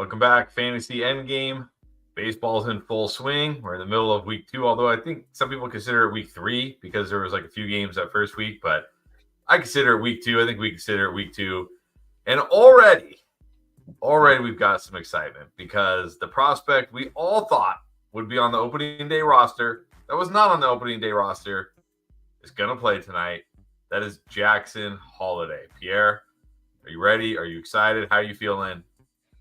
Welcome back, Fantasy Endgame. Baseball's in full swing. We're in the middle of week 2, although I think some people consider it week 3 because there was like a few games that first week, but I consider it week 2. I think we consider it week 2. And already we've got some excitement because the prospect we all thought would be on the opening day roster, that was not on the opening day roster, is going to play tonight. That is Jackson Holliday. Pierre, are you ready? Are you excited? How are you feeling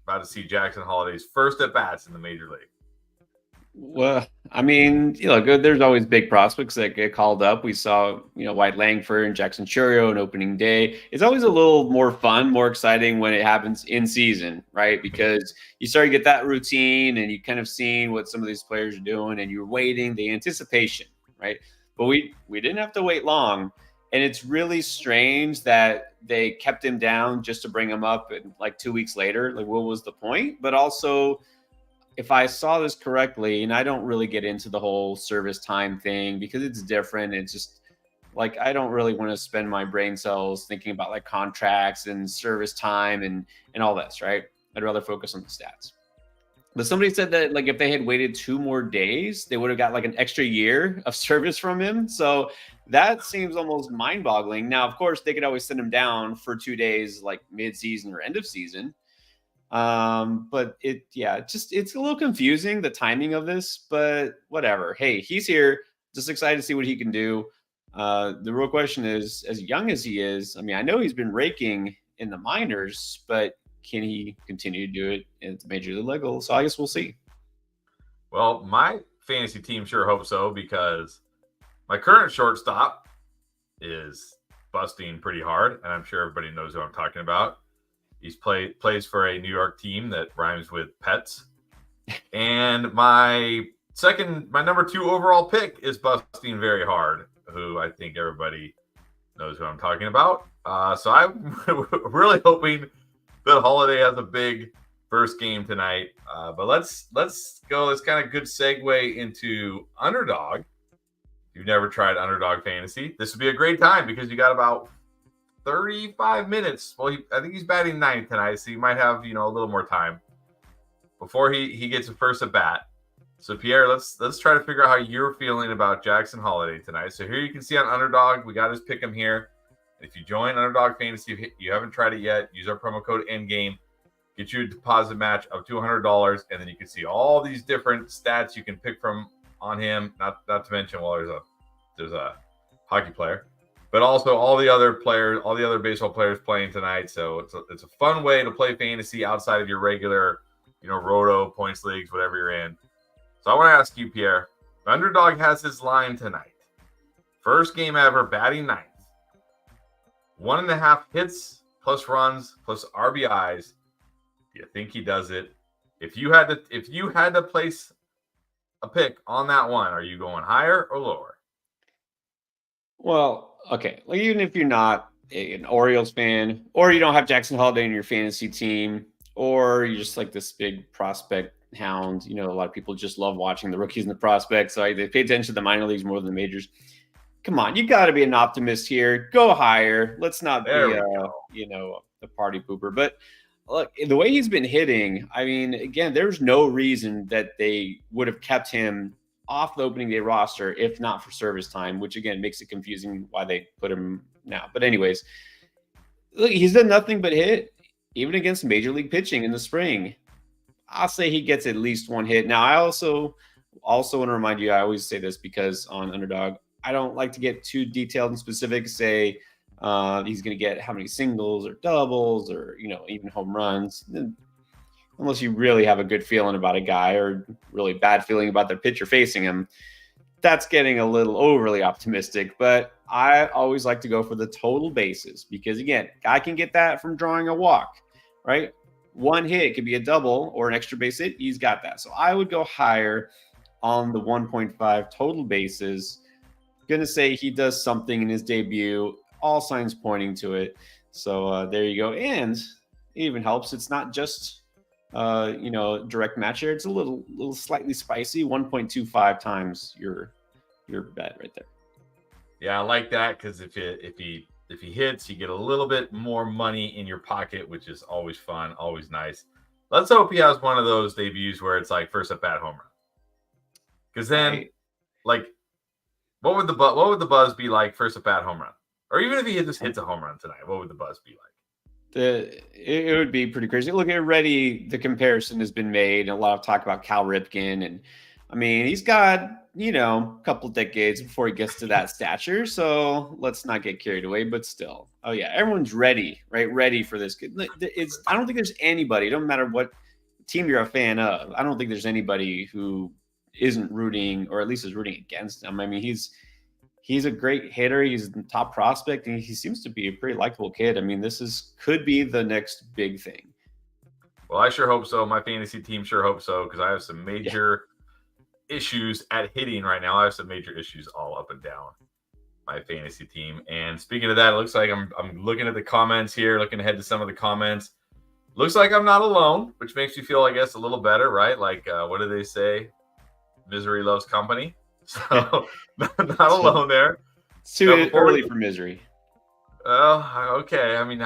about to see Jackson Holliday's first at-bats in the Major League? Well, I mean, there's always big prospects that get called up. We saw, White Langford and Jackson Churio on opening day. It's always a little more fun, more exciting when it happens in season, right? Because you start to get that routine and you kind of seeing what some of these players are doing and you're waiting, the anticipation, right? But we didn't have to wait long. And it's really strange that they kept him down just to bring him up and like 2 weeks later. Like, what was the point? But also, if I saw this correctly, and I don't really get into the whole service time thing because it's different. It's just like I don't really want to spend my brain cells thinking about like contracts and service time and all this, right? I'd rather focus on the stats. But somebody said that like if they had waited 2 more days, they would have got like an extra year of service from him. So that seems almost mind-boggling. Now, of course, they could always send him down for 2 days, like mid-season or end of season. But it's a little confusing, the timing of this, but whatever. Hey, he's here. Just excited to see what he can do. The real question is, as young as he is, I mean, I know he's been raking in the minors, but can he continue to do it at the major league level? So I guess we'll see. Well, my fantasy team sure hopes so because my current shortstop is busting pretty hard, and I'm sure everybody knows who I'm talking about. He's plays for a New York team that rhymes with pets. And my number 2 overall pick is busting very hard, who I think everybody knows who I'm talking about. So I'm really hoping that Holliday has a big first game tonight. But let's go. It's kind of good segue into Underdog. If you've never tried Underdog Fantasy, this would be a great time because you got about 35 minutes. Well, I think he's batting 9th tonight, so you might have, a little more time before he gets a first at bat. So Pierre, let's try to figure out how you're feeling about Jackson Holliday tonight. So here you can see on Underdog, we got his pick him here. If you join Underdog Fantasy, if you haven't tried it yet, use our promo code ENDGAME, get you a deposit match of $200, and then you can see all these different stats you can pick from on him. Not to mention, well, there's a hockey player, but also all the other players, all the other baseball players playing tonight. So it's a fun way to play fantasy outside of your regular, roto, points leagues, whatever you're in. So I want to ask you, Pierre, Underdog has his line tonight. First game ever, batting 9th. 1.5 hits plus runs plus RBIs. Do you think he does it? If you had to place a pick on that one, are you going higher or lower? Well, okay. Like even if you're not an Orioles fan, or you don't have Jackson Holliday in your fantasy team, or you're just like this big prospect hound, a lot of people just love watching the rookies and the prospects. So they pay attention to the minor leagues more than the majors. Come on, you got to be an optimist here. Go higher. Let's not be a party pooper. But look, the way he's been hitting, I mean, again, there's no reason that they would have kept him off the opening day roster if not for service time, which again makes it confusing why they put him now. But anyways, look, he's done nothing but hit, even against major league pitching in the spring. I'll say he gets at least 1 hit. Now, I also want to remind you, I always say this because on Underdog, I don't like to get too detailed and specific, say he's going to get how many singles or doubles or, even home runs, unless you really have a good feeling about a guy or really bad feeling about the pitcher facing him. That's getting a little overly optimistic, but I always like to go for the total bases because, again, I can get that from drawing a walk, right? 1 hit could be a double or an extra base hit. He's got that. So I would go higher on the 1.5 total bases. Gonna say he does something in his debut. All signs pointing to it. So there you go. And it even helps. It's not just direct match here. It's a little slightly spicy. 1.25 times your bet right there. Yeah, I like that because if he hits, you get a little bit more money in your pocket, which is always fun, always nice. Let's hope he has one of those debuts where it's like first at bat home run. Because then, Right. like, what would the buzz be like first at bat home run? Or even if he just hits a home run tonight, what would the buzz be like? It would be pretty crazy. Look, already the comparison has been made, and a lot of talk about Cal Ripken, and I mean he's got a couple decades before he gets to that stature. So let's not get carried away. But still, oh yeah, everyone's ready, right? Ready for this. I don't think there's anybody. It don't matter what team you're a fan of. I don't think there's anybody who isn't rooting, or at least is rooting against him. I mean, he's a great hitter. He's a top prospect, and he seems to be a pretty likable kid. I mean, could be the next big thing. Well, I sure hope so. My fantasy team sure hope so, because I have some major issues at hitting right now. I have some major issues all up and down my fantasy team. And speaking of that, it looks like I'm looking at the comments here, looking ahead to some of the comments. Looks like I'm not alone, which makes me feel, I guess, a little better, right? Like, what do they say? Misery loves company. So not alone there. It's too early for misery. Well, okay. I mean,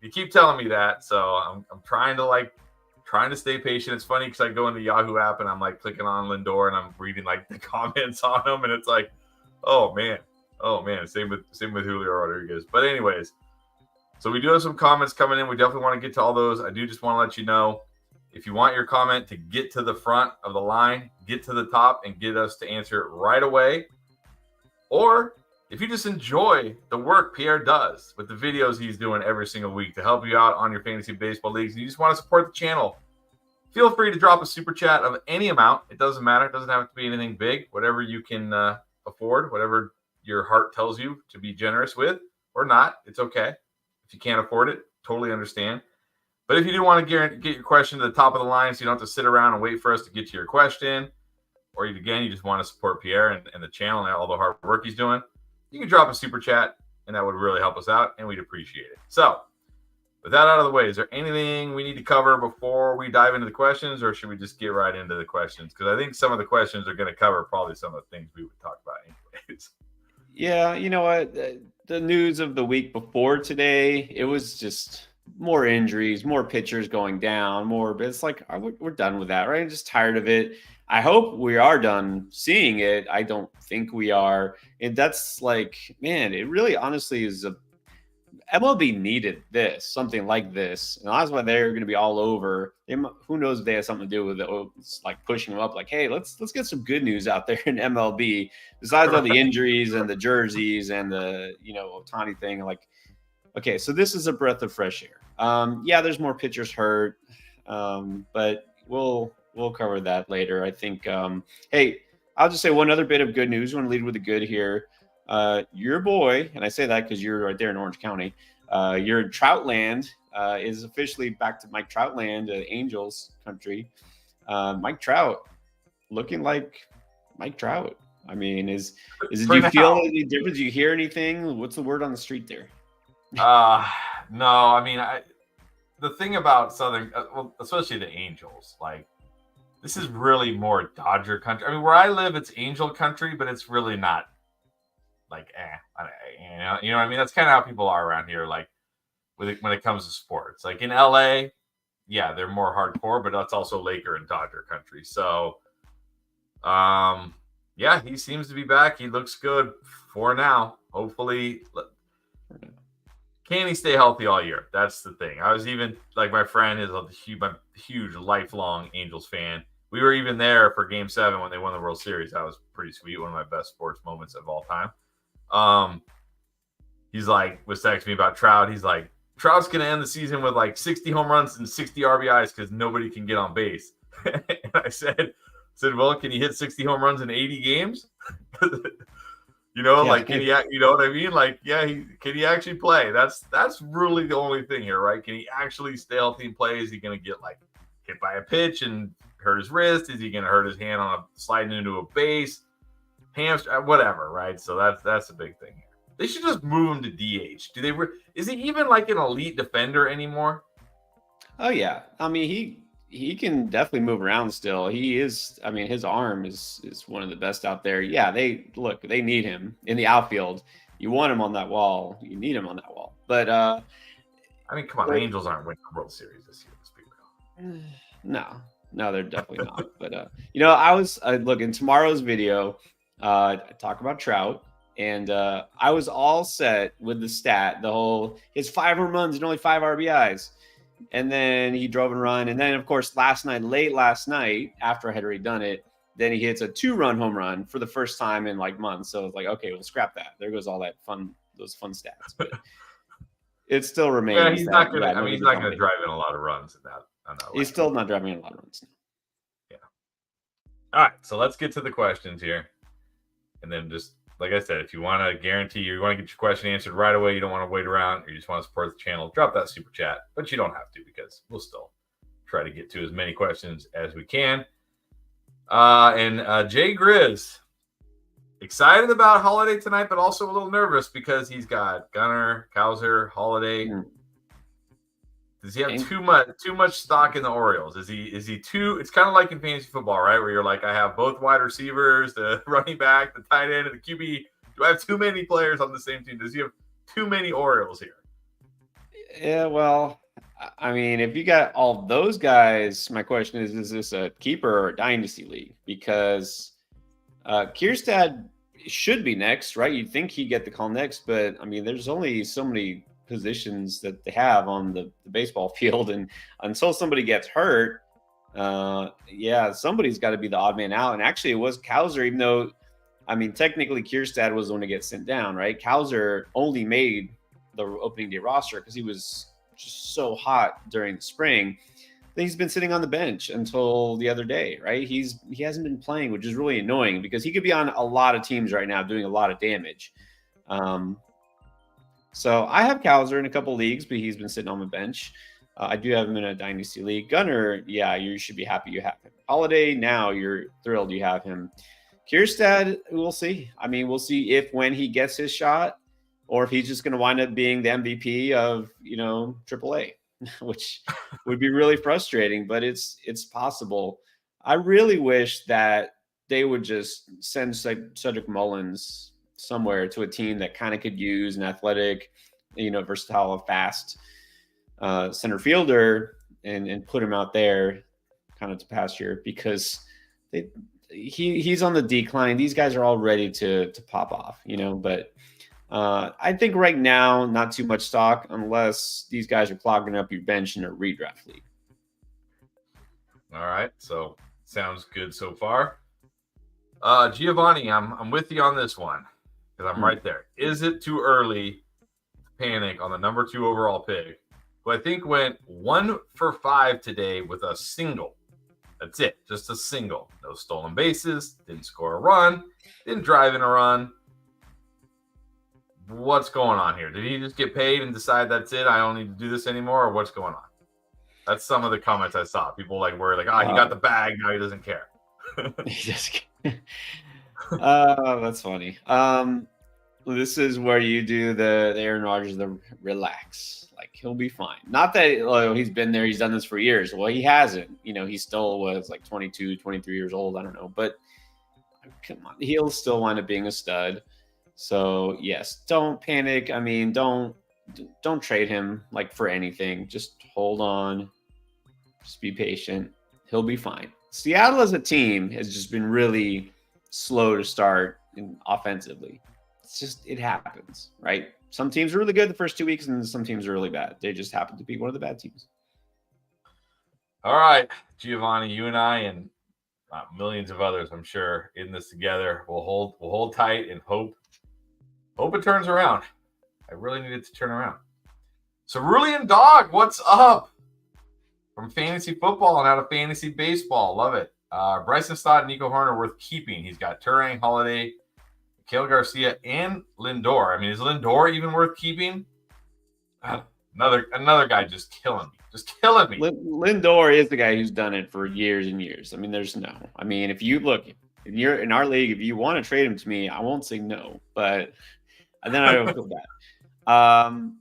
you keep telling me that, so I'm trying to stay patient. It's funny because I go into the Yahoo app and I'm like clicking on Lindor and I'm reading like the comments on them, and it's like, oh man. Same with Julio Rodriguez. But anyways, so we do have some comments coming in. We definitely want to get to all those. I do just want to let you know, if you want your comment to get to the front of the line, get to the top and get us to answer it right away. Or if you just enjoy the work Pierre does with the videos he's doing every single week to help you out on your fantasy baseball leagues, and you just want to support the channel, feel free to drop a super chat of any amount. It doesn't matter. It doesn't have to be anything big. Whatever you can afford, whatever your heart tells you to be generous with, or not, it's okay. If you can't afford it, totally understand. But if you do want to get your question to the top of the line so you don't have to sit around and wait for us to get to your question, or you just want to support Pierre and the channel and all the hard work he's doing, you can drop a super chat, and that would really help us out, and we'd appreciate it. So with that out of the way, is there anything we need to cover before we dive into the questions, or should we just get right into the questions? Because I think some of the questions are going to cover probably some of the things we would talk about anyways. Yeah, you know what? The news of the week before today, it was just more injuries, more pitchers going down, but it's like, we're done with that, right? I'm just tired of it. I hope we are done seeing it. I don't think we are. And that's like, man, it really honestly is MLB needed something like this. And that's why they're going to be all over. Who knows if they have something to do with it. It's like pushing them up like, hey, let's get some good news out there in MLB besides all the injuries and the jerseys and the, Ohtani thing. Like, okay, so this is a breath of fresh air. Yeah, there's more pitchers hurt, but we'll cover that later. I think, hey, I'll just say one other bit of good news. I want to lead with the good here. Your boy, and I say that because you're right there in Orange County, you're in Troutland, is officially back to Mike Troutland, Angels country. Mike Trout looking like Mike Trout. I mean, do you feel any difference? Do you hear anything? What's the word on the street there? No, I mean, the thing about Southern, especially the Angels, like, this is really more Dodger country. I mean, where I live, it's Angel country, but it's really not like, you know what I mean? That's kind of how people are around here, like, when it comes to sports. Like in LA, yeah, they're more hardcore, but that's also Laker and Dodger country. So, yeah, he seems to be back. He looks good for now. Hopefully, can he stay healthy all year? That's the thing. I was even, like, my friend is a huge lifelong Angels fan. We were even there for Game 7 when they won the World Series. That was pretty sweet. One of my best sports moments of all time. He's like, was texting me about Trout. He's like, Trout's going to end the season with like 60 home runs and 60 RBIs because nobody can get on base. And I said, well, can he hit 60 home runs in 80 games? Like, can he, you know what I mean? Like, yeah, can he actually play? That's really the only thing here, right? Can he actually stay healthy and play? Is he going to get like hit by a pitch and hurt his wrist? Is he going to hurt his hand on sliding into a base? Hamstring, whatever, right? So that's a big thing here. They should just move him to DH. Is he even like an elite defender anymore? Oh yeah, I mean he can definitely move around still. He is. I mean, his arm is one of the best out there. Yeah, they need him in the outfield. You want him on that wall. You need him on that wall. But I mean, come on, the Angels aren't winning the World Series this year. Let's be real. No, they're definitely not. But I was look in tomorrow's video. I talk about Trout, and I was all set with the stat. The whole his 5 home runs and only 5 RBIs, and then he drove and run, and then of course late last night after I had already done it, then he hits a 2-run home run for the first time in like months. So it's like, okay, we'll scrap that. There goes all those fun stats. But it still remains. Yeah, he's not gonna. Yeah, I mean, he's not gonna drive in a lot of runs in that. He's still not driving in a lot of runs. Yeah. All right, so let's get to the questions here, and then just like I said, if you want to guarantee you want to get your question answered right away, you don't want to wait around, or you just want to support the channel, drop that super chat. But you don't have to because we'll still try to get to as many questions as we can. And Jay Grizz, excited about Holiday tonight, but also a little nervous because he's got Gunnar, Cowser, Holiday. Does he have too much stock in the Orioles? Is he too? It's kind of like in fantasy football, right? Where you're like, I have both wide receivers, the running back, the tight end, and the QB. Do I have too many players on the same team? Does he have too many Orioles here? Yeah, well, I mean, if you got all those guys, my question is this a keeper or a dynasty league? Because Kierstad should be next, right? You'd think he'd get the call next, but I mean, there's only so many positions that they have on the baseball field, and until somebody gets hurt, somebody's got to be the odd man out. And actually, it was Cowser, even though, I mean, technically Kierstad was the one to get sent down, right? Cowser only made the opening day roster because he was just so hot during the spring. Then he's been sitting on the bench until the other day, right? He hasn't been playing, which is really annoying because he could be on a lot of teams right now doing a lot of damage. So I have Cowser in a couple leagues, but he's been sitting on the bench. I do have him in a dynasty league. Gunnar, yeah, you should be happy you have him. Holiday, now you're thrilled you have him. Kierstad, we'll see. I mean, we'll see when he gets his shot, or if he's just going to wind up being the MVP of, AAA, which would be really frustrating, but it's possible. I really wish that they would just send Cedric Mullins somewhere to a team that kind of could use an athletic, versatile, fast center fielder and put him out there kind of to pasture, because he's on the decline. These guys are all ready to pop off, but I think right now, not too much stock unless these guys are clogging up your bench in a redraft league. All right. So sounds good so far. Giovanni, I'm with you on this one because I'm right there. Is it too early to panic on the number 2 overall pick, who I think went 1 for 5 today with a single? That's it. Just a single. No stolen bases. Didn't score a run. Didn't drive in a run. What's going on here? Did he just get paid and decide that's it? I don't need to do this anymore, or what's going on? That's some of the comments I saw. People were like, he got the bag. Now he doesn't care. He just that's funny. This is where you do the Aaron Rodgers, the relax. Like, he'll be fine. Not that he's been there, he's done this for years. Well, he hasn't. He still was like 22, 23 years old. I don't know. But come on, he'll still wind up being a stud. So yes, don't panic. I mean, don't trade him for anything. Just hold on. Just be patient. He'll be fine. Seattle as a team has just been really slow to start offensively. It happens, right? Some teams are really good the first 2 weeks, and some teams are really bad. They just happen to be one of the bad teams. All right, Giovanni, you and I and millions of others, I'm sure, in this together. We'll hold tight and hope it turns around. I really need it to turn around. Cerulean Dog, what's up? From fantasy football and out of fantasy baseball. Love it. Bryson Stott and Nico Horner worth keeping. He's got Turang, Holiday, Miguel Garcia, and Lindor. I mean, is Lindor even worth keeping? Another guy just killing me. Lindor is the guy who's done it for years and years. I mean, if you look, you're in our league, if you want to trade him to me, I won't say no, but then I don't feel bad.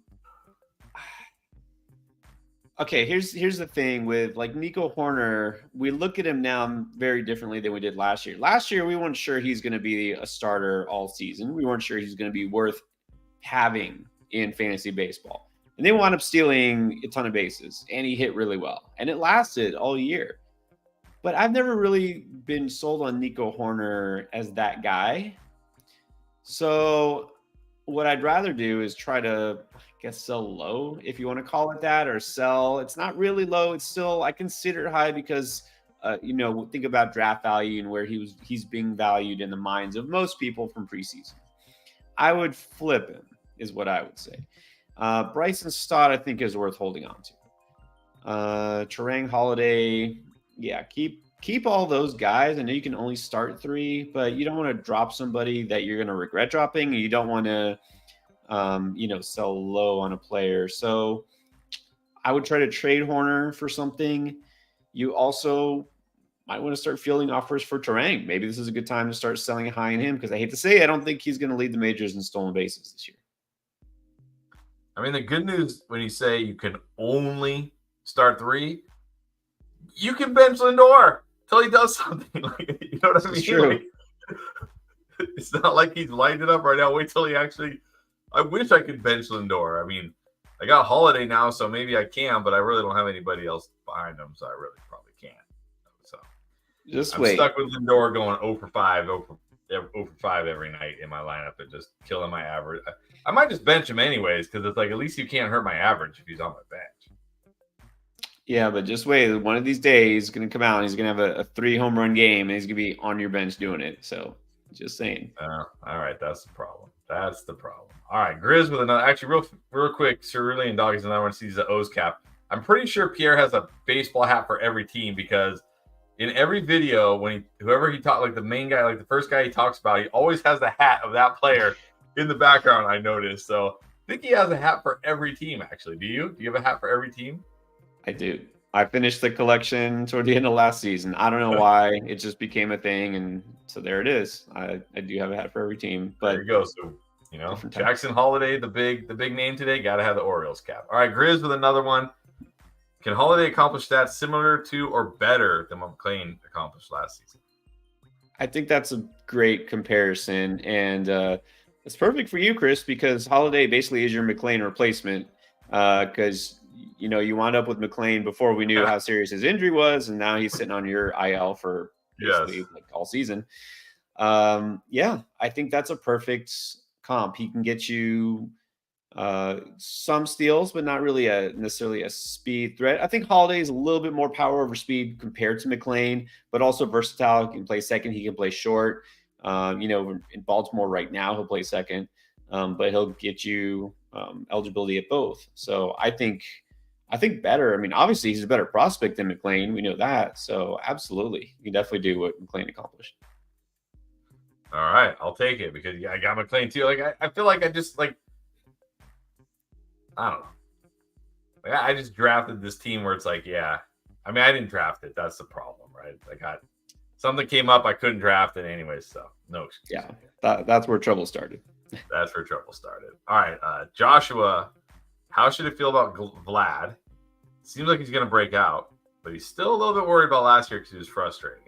Okay, here's the thing with Nico Horner. We look at him now very differently than we did last year. Last year, we weren't sure he's going to be a starter all season. We weren't sure he's going to be worth having in fantasy baseball. and they wound up stealing a ton of bases, and he hit really well, and it lasted all year. But I've never really been sold on Nico Hoerner as that guy. So what I'd rather do is try to, I guess, sell low, if you want to call it that, or sell. It's not really low. It's still, I consider it high because, think about draft value and where he's being valued in the minds of most people from preseason. I would flip him, is what I would say. Bryson Stott, I think, is worth holding on to. Terang, Holiday, yeah, keep all those guys. I know you can only start 3, but you don't want to drop somebody that you're going to regret dropping. And you don't want to, sell low on a player. So I would try to trade Hoerner for something. You also might want to start fielding offers for Terang. Maybe this is a good time to start selling high in him, because I hate to say, I don't think he's going to lead the majors in stolen bases this year. I mean, the good news when you say you can only start 3, you can bench Lindor till he does something. You know what I mean? It's true. It's not like he's lighting it up right now. Wait till he actually. I wish I could bench Lindor. I mean, I got Holiday now, so maybe I can, but I really don't have anybody else behind him, so I really probably can't. So I'm stuck with Lindor going 0 for 5, 0 for 5 every night in my lineup and just killing my average. I might just bench him anyways, because it's like, at least you can't hurt my average if he's on my bench. Yeah, but just wait. One of these days, he's going to come out and he's going to have a 3 home run game, and he's going to be on your bench doing it. So just saying. All right. That's the problem. All right. Grizz with another. Actually, real quick, Cerulean Doggies, another one sees the O's cap. I'm pretty sure Pierre has a baseball hat for every team, because in every video, whoever he talks, like the main guy, like the first guy he talks about, he always has the hat of that player in the background, I noticed. So I think he has a hat for every team, actually. Do you? Do you have a hat for every team? I do. I finished the collection toward the end of last season. I don't know why. It just became a thing, and so there it is. I do have a hat for every team. But there you go. So, Jackson Holliday, the big name today, got to have the Orioles cap. All right, Grizz with another one. Can Holliday accomplish stats similar to or better than what McClain accomplished last season? I think that's a great comparison, and it's perfect for you, Chris, because Holliday basically is your McClain replacement, because you wound up with McClain before we knew how serious his injury was, and now he's sitting on your IL for basically all season. I think that's a perfect comp. He can get you some steals, but not really necessarily a speed threat. I think Holiday is a little bit more power over speed compared to McClain, but also versatile. He can play second. He can play short. In Baltimore right now, he'll play second, but he'll get you eligibility at both. So I think better. I mean, obviously he's a better prospect than McClain. We know that. So absolutely, you can definitely do what McClain accomplished. All right, I'll take it, because I got McClain too. Like I feel like I just I don't know. Like I just drafted this team where it's like, I mean, I didn't draft it. That's the problem, right? Something came up, I couldn't draft it anyway, so no excuse. Yeah, that's where trouble started. That's where trouble started. All right, Joshua, how should it feel about Vlad? Seems like he's going to break out, but he's still a little bit worried about last year because he was frustrating.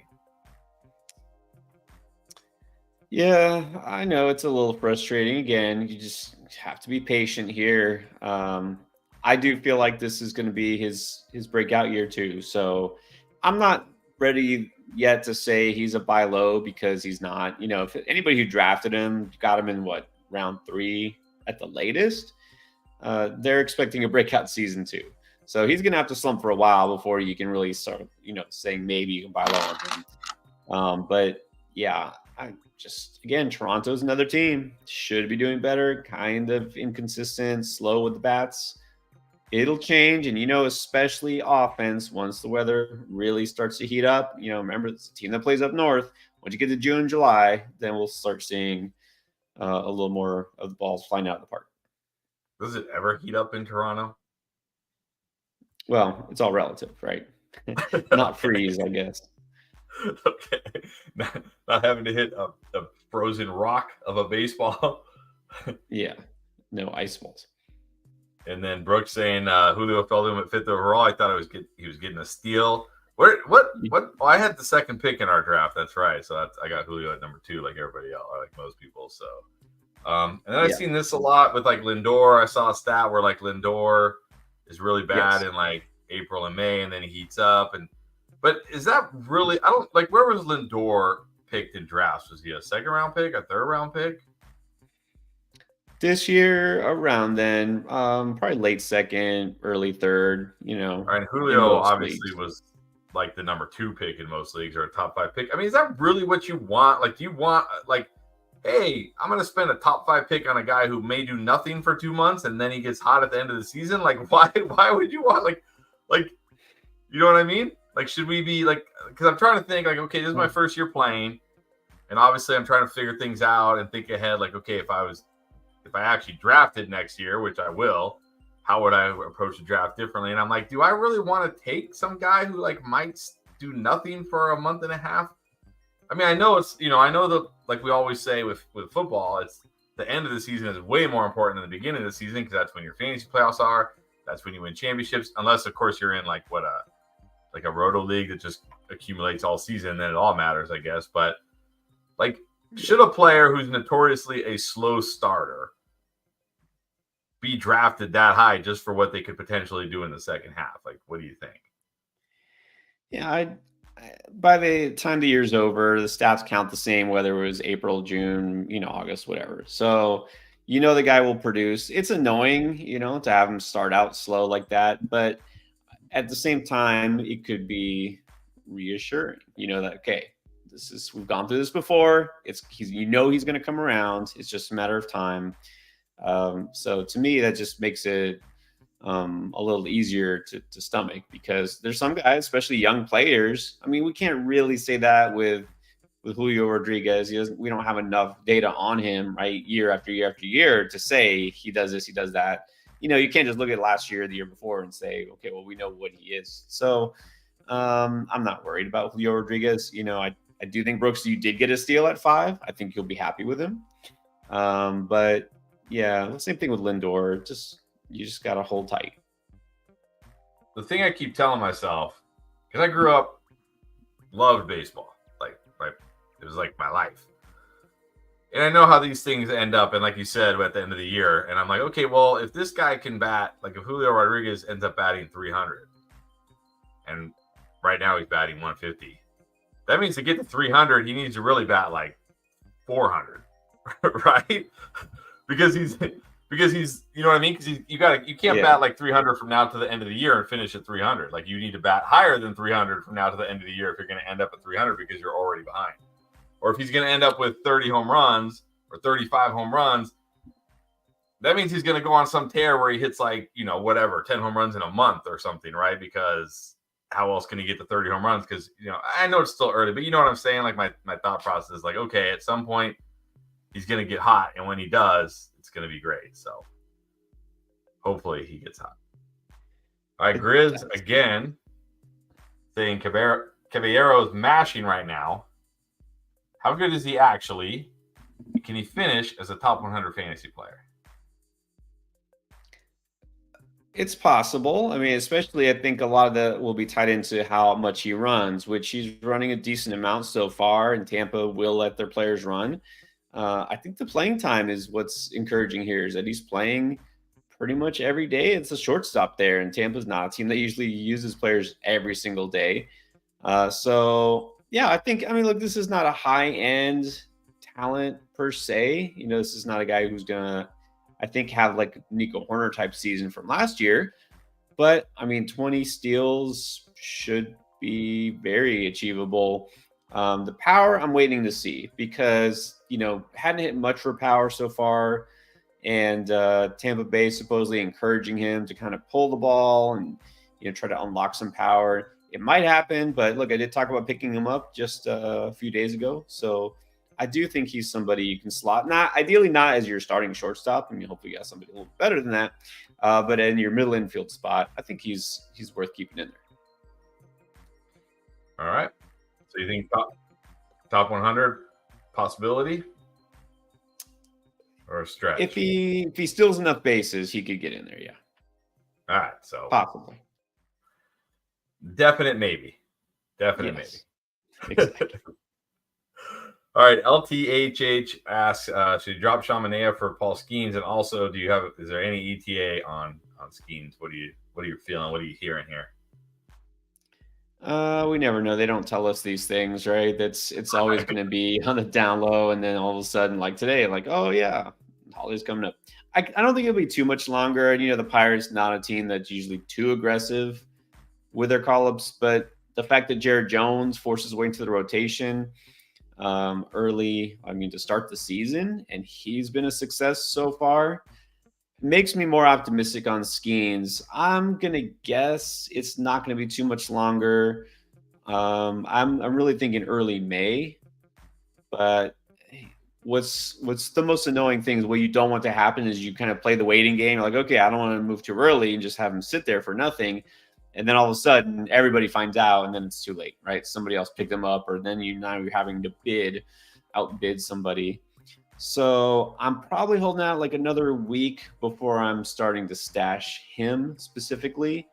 Yeah, I know it's a little frustrating. Again, you just have to be patient here. I do feel like this is going to be his breakout year too. So I'm not ready yet to say he's a buy low, because he's not. If anybody who drafted him got him in round 3 at the latest, they're expecting a breakout season too. So he's going to have to slump for a while before you can really start, saying maybe you can buy low on him. But yeah, Toronto's another team. Should be doing better. Kind of inconsistent, slow with the bats. It'll change, and especially offense, once the weather really starts to heat up. Remember, it's a team that plays up north. Once you get to June, July, then we'll start seeing a little more of the balls flying out of the park. Does it ever heat up in Toronto? Well, it's all relative, right? Not freeze, I guess. Okay. Not having to hit a frozen rock of a baseball. Yeah. No ice balls. And then Brooks saying Julio fell in at 5th overall. I thought he was getting a steal. What? Oh, I had the second pick in our draft. That's right. So I got Julio at number 2, like everybody else, like most people. So And then I've seen this a lot with like Lindor. I saw a stat where like Lindor is really bad in like April and May, and then he heats up. But is that really? I don't like. Where was Lindor picked in drafts? Was he a second round pick, a third round pick? This year around then, probably late second, early third. And in Julio most obviously leagues. was like the number 2 pick in most leagues, or a top 5 pick. I mean, is that really what you want? Like, do you want like, hey, I'm going to spend a top 5 pick on a guy who may do nothing for 2 months and then he gets hot at the end of the season? Like, why would you want like, you know what I mean? Like, should we be like, because I'm trying to think like, okay, this is my first year playing, and obviously I'm trying to figure things out and think ahead. Like, okay, if I actually drafted next year, which I will, how would I approach the draft differently? And I'm like, do I really want to take some guy who like might do nothing for a month and a half? I mean, I know it's, I know that like we always say with football, it's the end of the season is way more important than the beginning of the season, because that's when your fantasy playoffs are. That's when you win championships, unless of course you're in like a roto league that just accumulates all season, then it all matters, I guess. But like, should a player who's notoriously a slow starter be drafted that high just for what they could potentially do in the second half? Like, what do you think? Yeah, by the time the year's over, the stats count the same, whether it was April, June, August, whatever. So, the guy will produce. It's annoying, to have him start out slow like that. But at the same time, it could be reassuring, that, okay, we've gone through this before. He's going to come around. It's just a matter of time. So to me, that just makes it a little easier to stomach, because there's some guys, especially young players. I mean, we can't really say that with Julio Rodriguez. We don't have enough data on him, right? Year after year after year to say he does this, he does that. You can't just look at last year, the year before, and say, okay, well, we know what he is. So I'm not worried about Julio Rodriguez. I do think, Brooks, you did get a steal at 5. I think you'll be happy with him. But yeah, same thing with Lindor. You just gotta hold tight. The thing I keep telling myself, because I grew up, loved baseball, like it was like my life, and I know how these things end up. And like you said, at the end of the year, and I'm like, okay, well, if this guy can bat, like if Julio Rodriguez ends up batting 300, and right now he's batting 150, that means to get to 300, he needs to really bat like 400, right? because he's, you know what I mean? Because you can't bat like 300 from now to the end of the year and finish at 300. Like, you need to bat higher than 300 from now to the end of the year if you're going to end up at 300, because you're already behind. Or if he's going to end up with 30 home runs or 35 home runs, that means he's going to go on some tear where he hits like, 10 home runs in a month or something, right? Because how else can he get to 30 home runs? Because, I know it's still early, but you know what I'm saying? Like, my thought process is like, okay, at some point he's going to get hot. And when he does, it's going to be great. So hopefully he gets hot. All right, Grizz again saying Caballero's mashing right now. How good is he actually? Can he finish as a top 100 fantasy player? It's possible. I mean, especially I think a lot of that will be tied into how much he runs, which he's running a decent amount so far, and Tampa will let their players run. I think the playing time is what's encouraging here, is that he's playing pretty much every day. It's a shortstop there, and Tampa's not a team that usually uses players every single day. So, yeah, I mean, look, this is not a high-end talent per se. This is not a guy who's going to, I think, have like Nico Horner type season from last year. But, I mean, 20 steals should be very achievable. The power, I'm waiting to see, because, hadn't hit much for power so far. And Tampa Bay supposedly encouraging him to kind of pull the ball and, try to unlock some power. It might happen, but look, I did talk about picking him up just a few days ago. So I do think he's somebody you can slot, ideally not as your starting shortstop. I mean, hopefully you got somebody a little better than that. But in your middle infield spot, I think he's worth keeping in there. All right. So you think top 100 possibility or a stretch? If he steals enough bases, he could get in there. Yeah. All right. So possibly. Definite maybe. Maybe. Exactly. All right, LTHH asks, should you drop Shamanea for Paul Skeens? And also, is there any ETA on Skeens? What are you feeling? What are you hearing here? We never know. They don't tell us these things, right? It's always going to be on the down low, and then all of a sudden, like today, like, oh yeah, Holiday's coming up. I don't think it'll be too much longer. And the Pirates not a team that's usually too aggressive with their call-ups, but the fact that Jared Jones forces his way into the rotation early, to start the season, and he's been a success so far, makes me more optimistic on Skeens. I'm gonna guess it's not gonna be too much longer. I'm really thinking early May, but what's the most annoying thing is what you don't want to happen is you kind of play the waiting game. You're like, okay, I don't want to move too early and just have him sit there for nothing. And then all of a sudden everybody finds out and then it's too late, right? Somebody else picked them up, or then now you're having to outbid somebody. So I'm probably holding out like another week before I'm starting to stash him specifically.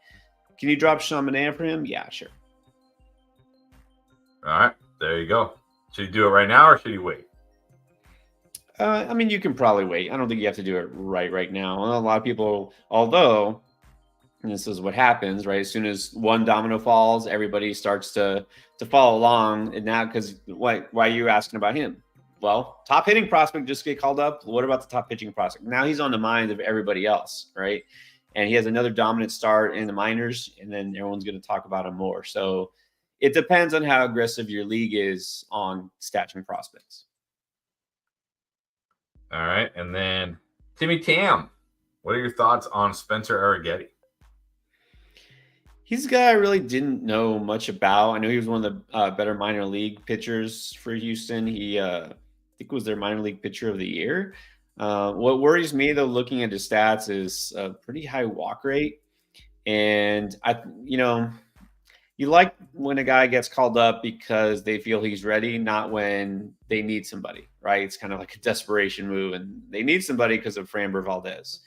Can you drop Shamanea for him? Yeah, sure. All right, there you go. Should you do it right now or should you wait? You can probably wait. I don't think you have to do it right now. A lot of people, although this is what happens, right? As soon as one domino falls, everybody starts to follow along. And now, because why are you asking about him? Well, top hitting prospect just get called up. What about the top pitching prospect? Now he's on the mind of everybody else, right? And he has another dominant start in the minors, and then everyone's going to talk about him more. So it depends on how aggressive your league is on stashing prospects. All right. And then Timmy Tam, what are your thoughts on Spencer Arrighetti? He's a guy I really didn't know much about. I know he was one of the better minor league pitchers for Houston. He, I think, was their minor league pitcher of the year. What worries me, though, looking at his stats, is a pretty high walk rate. And you like when a guy gets called up because they feel he's ready, not when they need somebody, right? It's kind of like a desperation move, and they need somebody because of Framber Valdez.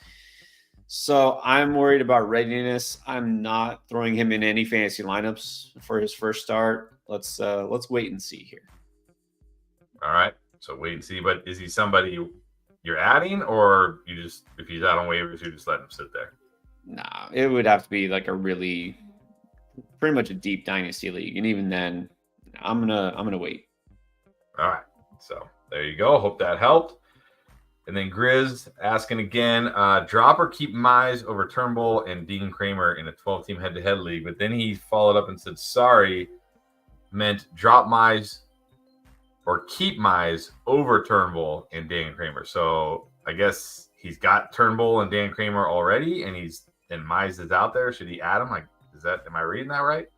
So I'm worried about readiness. I'm not throwing him in any fantasy lineups for his first start. Let's wait and see here. All right, so wait and see. But is he somebody you're adding, or if he's out on waivers, you just let him sit there? Nah, it would have to be like pretty much a deep dynasty league, and even then, I'm gonna wait. All right, so there you go. Hope that helped. And then Grizz asking again, drop or keep Mize over Turnbull and Dean Kramer in a 12-team head-to-head league. But then he followed up and said, sorry, meant drop Mize or keep Mize over Turnbull and Dan Kramer. So I guess he's got Turnbull and Dan Kramer already, and Mize is out there. Should he add him? Am I reading that right?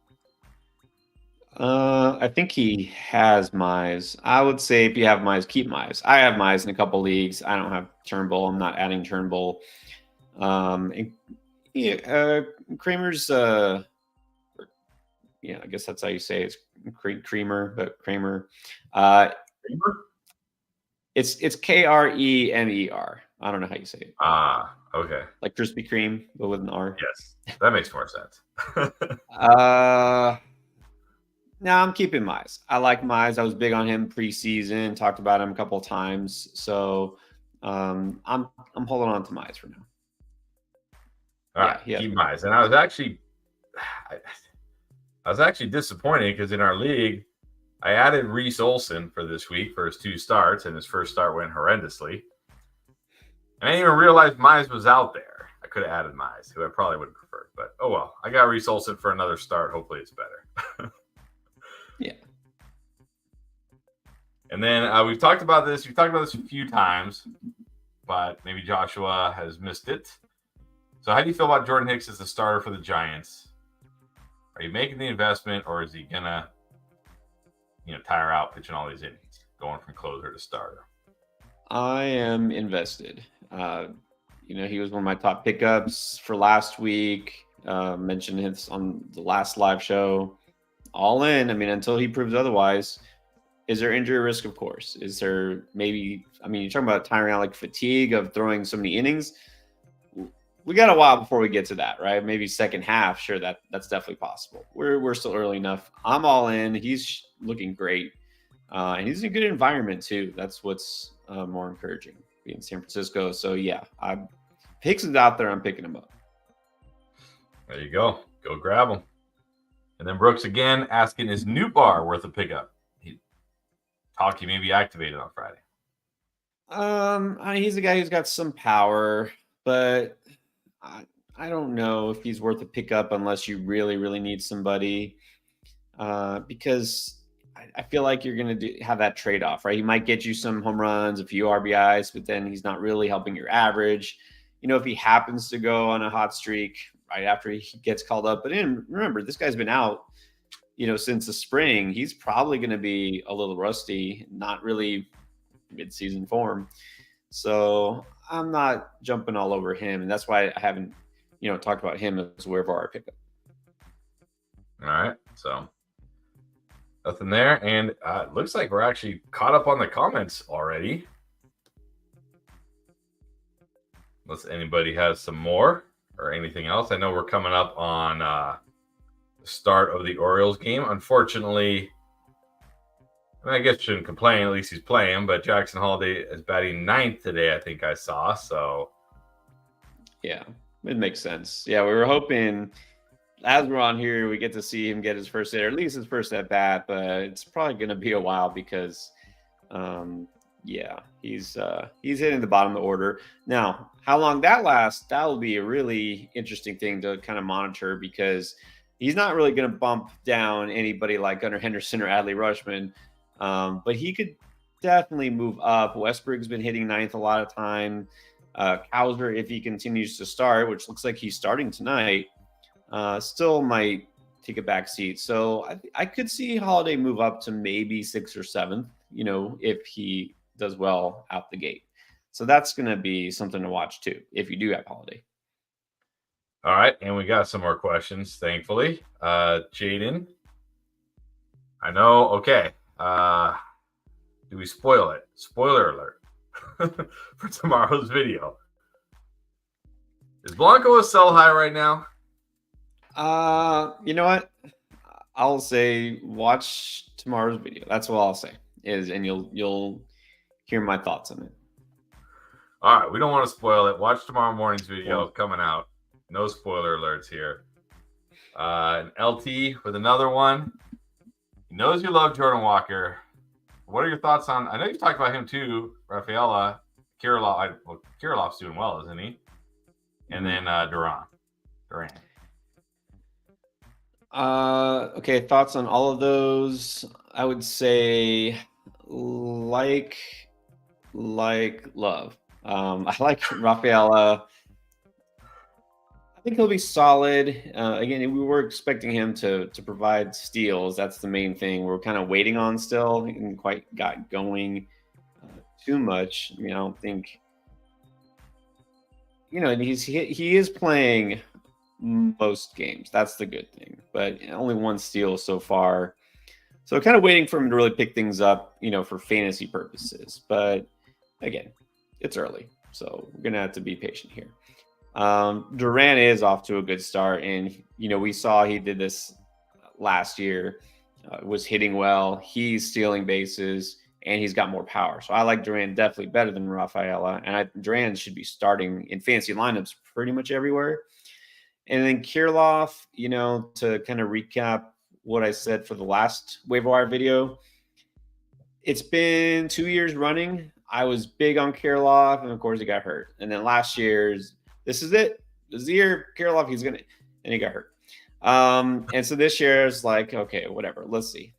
I think he has Mize. I would say if you have Mize, keep Mize. I have Mize in a couple leagues. I don't have Turnbull. I'm not adding Turnbull. Kramer's, I guess that's how you say it. It's Kramer, but Kramer. Kramer? It's Kremer. I don't know how you say it. Okay. Like Krispy Kreme, but with an R. Yes, that makes more sense. No, I'm keeping Mize. I like Mize. I was big on him preseason. Talked about him a couple of times. So I'm holding on to Mize for now. All right, keep Mize. And I was actually disappointed because in our league, I added Reese Olson for this week for his 2 starts, and his first start went horrendously. And I didn't even realize Mize was out there. I could have added Mize, who I probably would have preferred. But oh well, I got Reese Olson for another start. Hopefully it's better. Yeah. And then we've talked about this. We've talked about this a few times, but maybe Joshua has missed it. So how do you feel about Jordan Hicks as the starter for the Giants? Are you making the investment, or is he gonna, tire out pitching all these innings, going from closer to starter? I am invested. He was one of my top pickups for last week. Mentioned his on the last live show. All in. Until he proves otherwise. Is there injury risk? Of course. Is there maybe? You're talking about tiring out, like fatigue of throwing so many innings. We got a while before we get to that, right? Maybe second half. Sure, that's definitely possible. We're still early enough. I'm all in. He's looking great. And he's in a good environment too. That's what's more encouraging, being San Francisco. So yeah, Hicks is out there. I'm picking him up. There you go. Go grab him. And then Brooks again asking, is New Bar worth a pickup? He may be activated on Friday. He's a guy who's got some power, but I don't know if he's worth a pickup unless you really, really need somebody. Because I feel like you're going to have that trade-off, right? He might get you some home runs, a few RBIs, but then he's not really helping your average. If he happens to go on a hot streak right after he gets called up. But remember, this guy's been out, since the spring. He's probably going to be a little rusty, not really mid-season form. So I'm not jumping all over him. And that's why I haven't, talked about him as wherever our pickup. All right. So nothing there. And it looks like we're actually caught up on the comments already. Unless anybody has some more or anything else. I know we're coming up on the start of the Orioles game. Unfortunately, I guess shouldn't complain. At least he's playing. But Jackson Holliday is batting 9th today, I think I saw. So, yeah, it makes sense. Yeah, we were hoping as we're on here, we get to see him get his first hit, or at least his first at bat. But it's probably going to be a while because, he's hitting the bottom of the order. Now, how long that lasts, that will be a really interesting thing to kind of monitor because he's not really going to bump down anybody like Gunnar Henderson or Adley Rutschman, but he could definitely move up. Westberg's been hitting 9th a lot of time. Cowser, if he continues to start, which looks like he's starting tonight, still might take a back seat. So I could see Holliday move up to maybe 6th or 7th, if he does well out the gate. So that's going to be something to watch too, if you do have Holliday. All right. And we got some more questions, thankfully. Jaden, I know. Okay. Do we spoil it? Spoiler alert for tomorrow's video. Is Blanco a sell high right now? You know what? I'll say watch tomorrow's video. That's what I'll say and you'll hear my thoughts on it. All right, we don't want to spoil it. Watch tomorrow morning's video coming out. No spoiler alerts here. And LT with another one. He knows you love Jordan Walker. What are your thoughts on? I know you've talked about him too, Rafaela. Kirilloff's doing well, isn't he? And then Duran. Okay, thoughts on all of those. I would say like love. I like Rafaela. I think he'll be solid. Again, we were expecting him to provide steals. That's the main thing we're kind of waiting on still. He didn't quite got going too much. I don't think, he is playing most games. That's the good thing. But only one steal so far. So kind of waiting for him to really pick things up, for fantasy purposes. But again, it's early. So we're going to have to be patient here. Duran is off to a good start. And, we saw he did this last year, was hitting well. He's stealing bases and he's got more power. So I like Duran definitely better than Rafaela. And Duran should be starting in fantasy lineups pretty much everywhere. And then Kirilloff, to kind of recap what I said for the last waiver wire video, it's been 2 years running. I was big on Kirilloff, and of course he got hurt. And then last year's, this is it. This is the year Kirilloff, and he got hurt. And so this year is like, okay, whatever, let's see.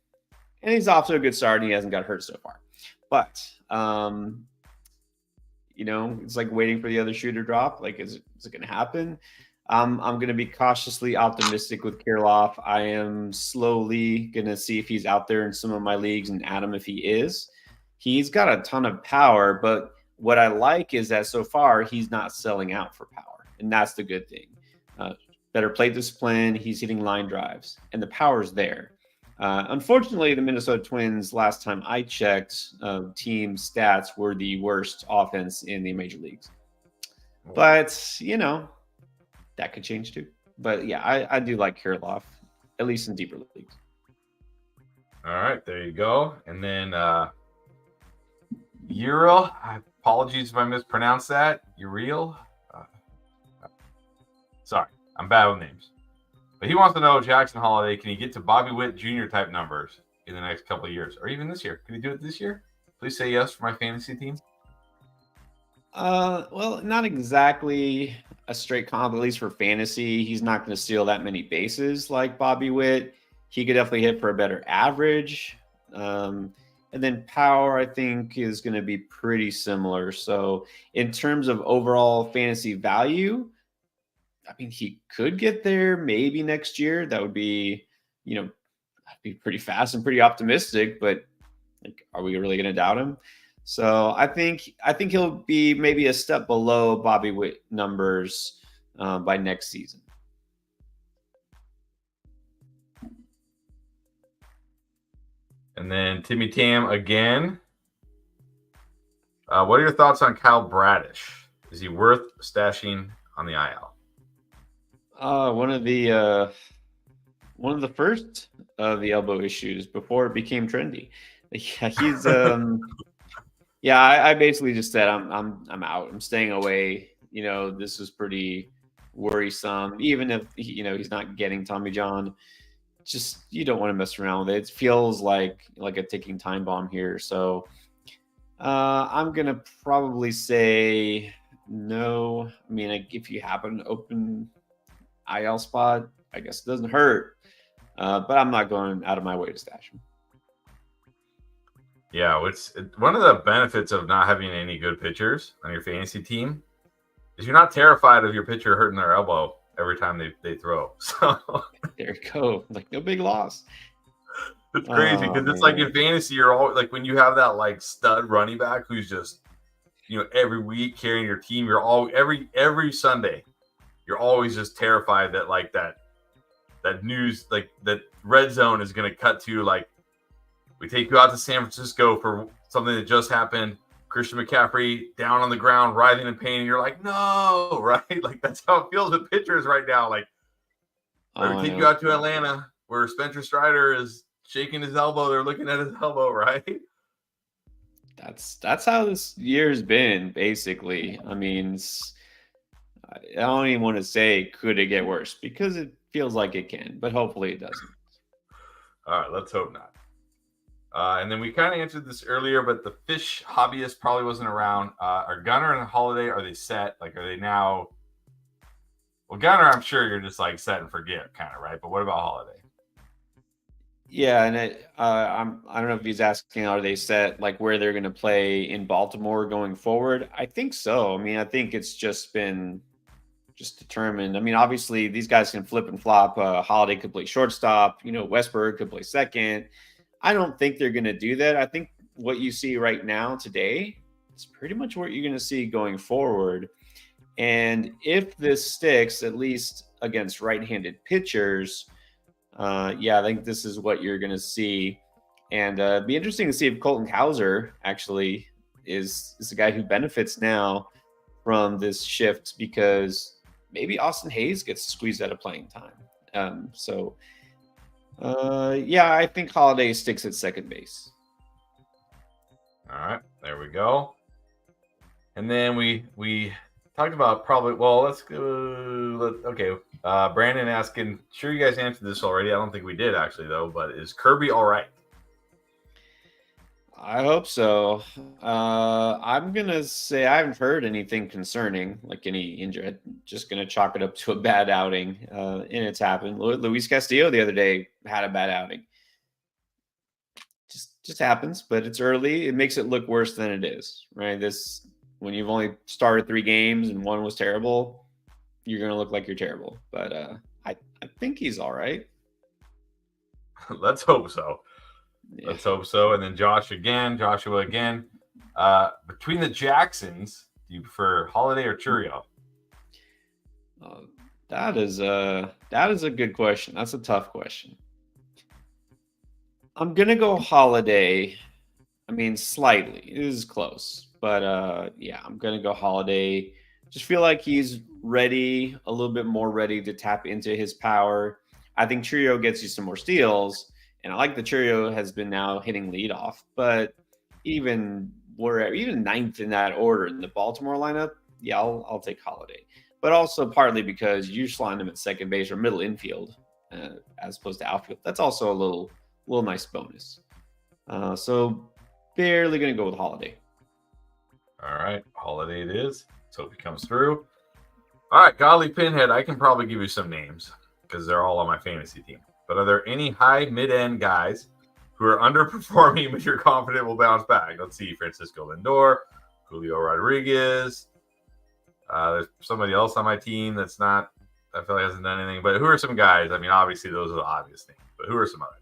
And he's off to a good start, and he hasn't got hurt so far. But, it's like waiting for the other shoe to drop. Like, is it going to happen? I'm going to be cautiously optimistic with Kirilloff. I am slowly going to see if he's out there in some of my leagues and add him if he is. He's got a ton of power, but what I like is that so far he's not selling out for power, and that's the good thing. Better plate discipline. He's hitting line drives, and the power's there. Unfortunately, the Minnesota Twins, last time I checked, team stats were the worst offense in the major leagues. But, that could change too. But yeah, I do like Kirilloff, at least in deeper leagues. All right, there you go. And then Uriel, apologies if I mispronounced that. Uriel. Sorry, I'm bad with names. But he wants to know, Jackson Holliday, can he get to Bobby Witt Jr. type numbers in the next couple of years, or even this year? Can he do it this year? Please say yes for my fantasy team. Well, not exactly a straight comp, at least for fantasy. He's not going to steal that many bases like Bobby Witt. He could definitely hit for a better average. And then power, I think, is going to be pretty similar. So in terms of overall fantasy value, I mean, he could get there maybe next year. That would be, be pretty fast and pretty optimistic, but like, are we really going to doubt him? So I think he'll be maybe a step below Bobby Witt numbers by next season. And then Timmy Tam again. What are your thoughts on Kyle Bradish? Is he worth stashing on the IL? One of the first of the elbow issues before it became trendy. Yeah, he's yeah. I basically just said I'm out. I'm staying away. This is pretty worrisome. Even if he's not getting Tommy John. Just you don't want to mess around with it. It feels like a ticking time bomb here. So I'm gonna probably say no. I mean, if you happen to open IL spot, I guess it doesn't hurt. But I'm not going out of my way to stash him. Yeah, it's one of the benefits of not having any good pitchers on your fantasy team is you're not terrified of your pitcher hurting their elbow every time they throw. So there you go. Like no big loss. It's crazy because it's like in fantasy, you're all like when you have that like stud running back who's just every week carrying your team, you're all every Sunday, you're always just terrified that like that news like that red zone is gonna cut to like we take you out to San Francisco for something that just happened. Christian McCaffrey down on the ground, writhing in pain, and you're like, no, right? Like that's how it feels with pitchers right now. Like, we take you out to Atlanta where Spencer Strider is shaking his elbow. They're looking at his elbow, right? That's how this year's been, basically. I mean, I don't even want to say could it get worse because it feels like it can, but hopefully it doesn't. All right, let's hope not. And then we kind of answered this earlier, but the fish hobbyist probably wasn't around. Are Gunnar and Holiday, are they set? Like, are they now? Well, Gunnar, I'm sure you're just like set and forget, kind of, right? But what about Holiday? Yeah, and I don't know if he's asking, are they set like where they're going to play in Baltimore going forward? I think so. I mean, I think it's just been determined. I mean, obviously these guys can flip and flop. Holiday could play shortstop. Westberg could play second. I don't think they're going to do that. I think what you see right now today is pretty much what you're going to see going forward. And if this sticks, at least against right-handed pitchers, I think this is what you're going to see. And it'd be interesting to see if Colton Cowser actually is a guy who benefits now from this shift because maybe Austin Hayes gets squeezed out of playing time. I think Holiday sticks at second base. All right, there we go. And then we talked about probably. Well, let's go. Okay, Brandon asking. Sure, you guys answered this already. I don't think we did actually though. But is Kirby all right? I hope so. I'm gonna say I haven't heard anything concerning, like any injury. I'm just gonna chalk it up to a bad outing, and it's happened. Luis Castillo the other day had a bad outing. Just happens, but it's early. It makes it look worse than it is, right? When you've only started 3 games and one was terrible, you're gonna look like you're terrible. But I think he's all right. Let's hope so. Yeah. Let's hope so. And then Joshua again. Between the Jacksons, do you prefer Holiday or Churio? That is a good question. That's a tough question. I'm gonna go Holiday. I mean, slightly. It is close, but I'm gonna go Holiday. Just feel like he's ready, a little bit more ready to tap into his power. I think Churio gets you some more steals. And I like the Churio has been now hitting leadoff, but even ninth in that order in the Baltimore lineup, yeah, I'll take Holliday. But also partly because you slot him at second base or middle infield as opposed to outfield. That's also a little nice bonus. So barely going to go with Holliday. All right, Holliday it is. Let's hope he comes through. All right, Golly Pinhead, I can probably give you some names because they're all on my fantasy team. But are there any high mid-end guys who are underperforming but you're confident will bounce back? Let's see, Francisco Lindor, Julio Rodriguez. There's somebody else on my team that's not, I feel like hasn't done anything. But who are some guys? I mean, obviously those are the obvious things. But who are some other?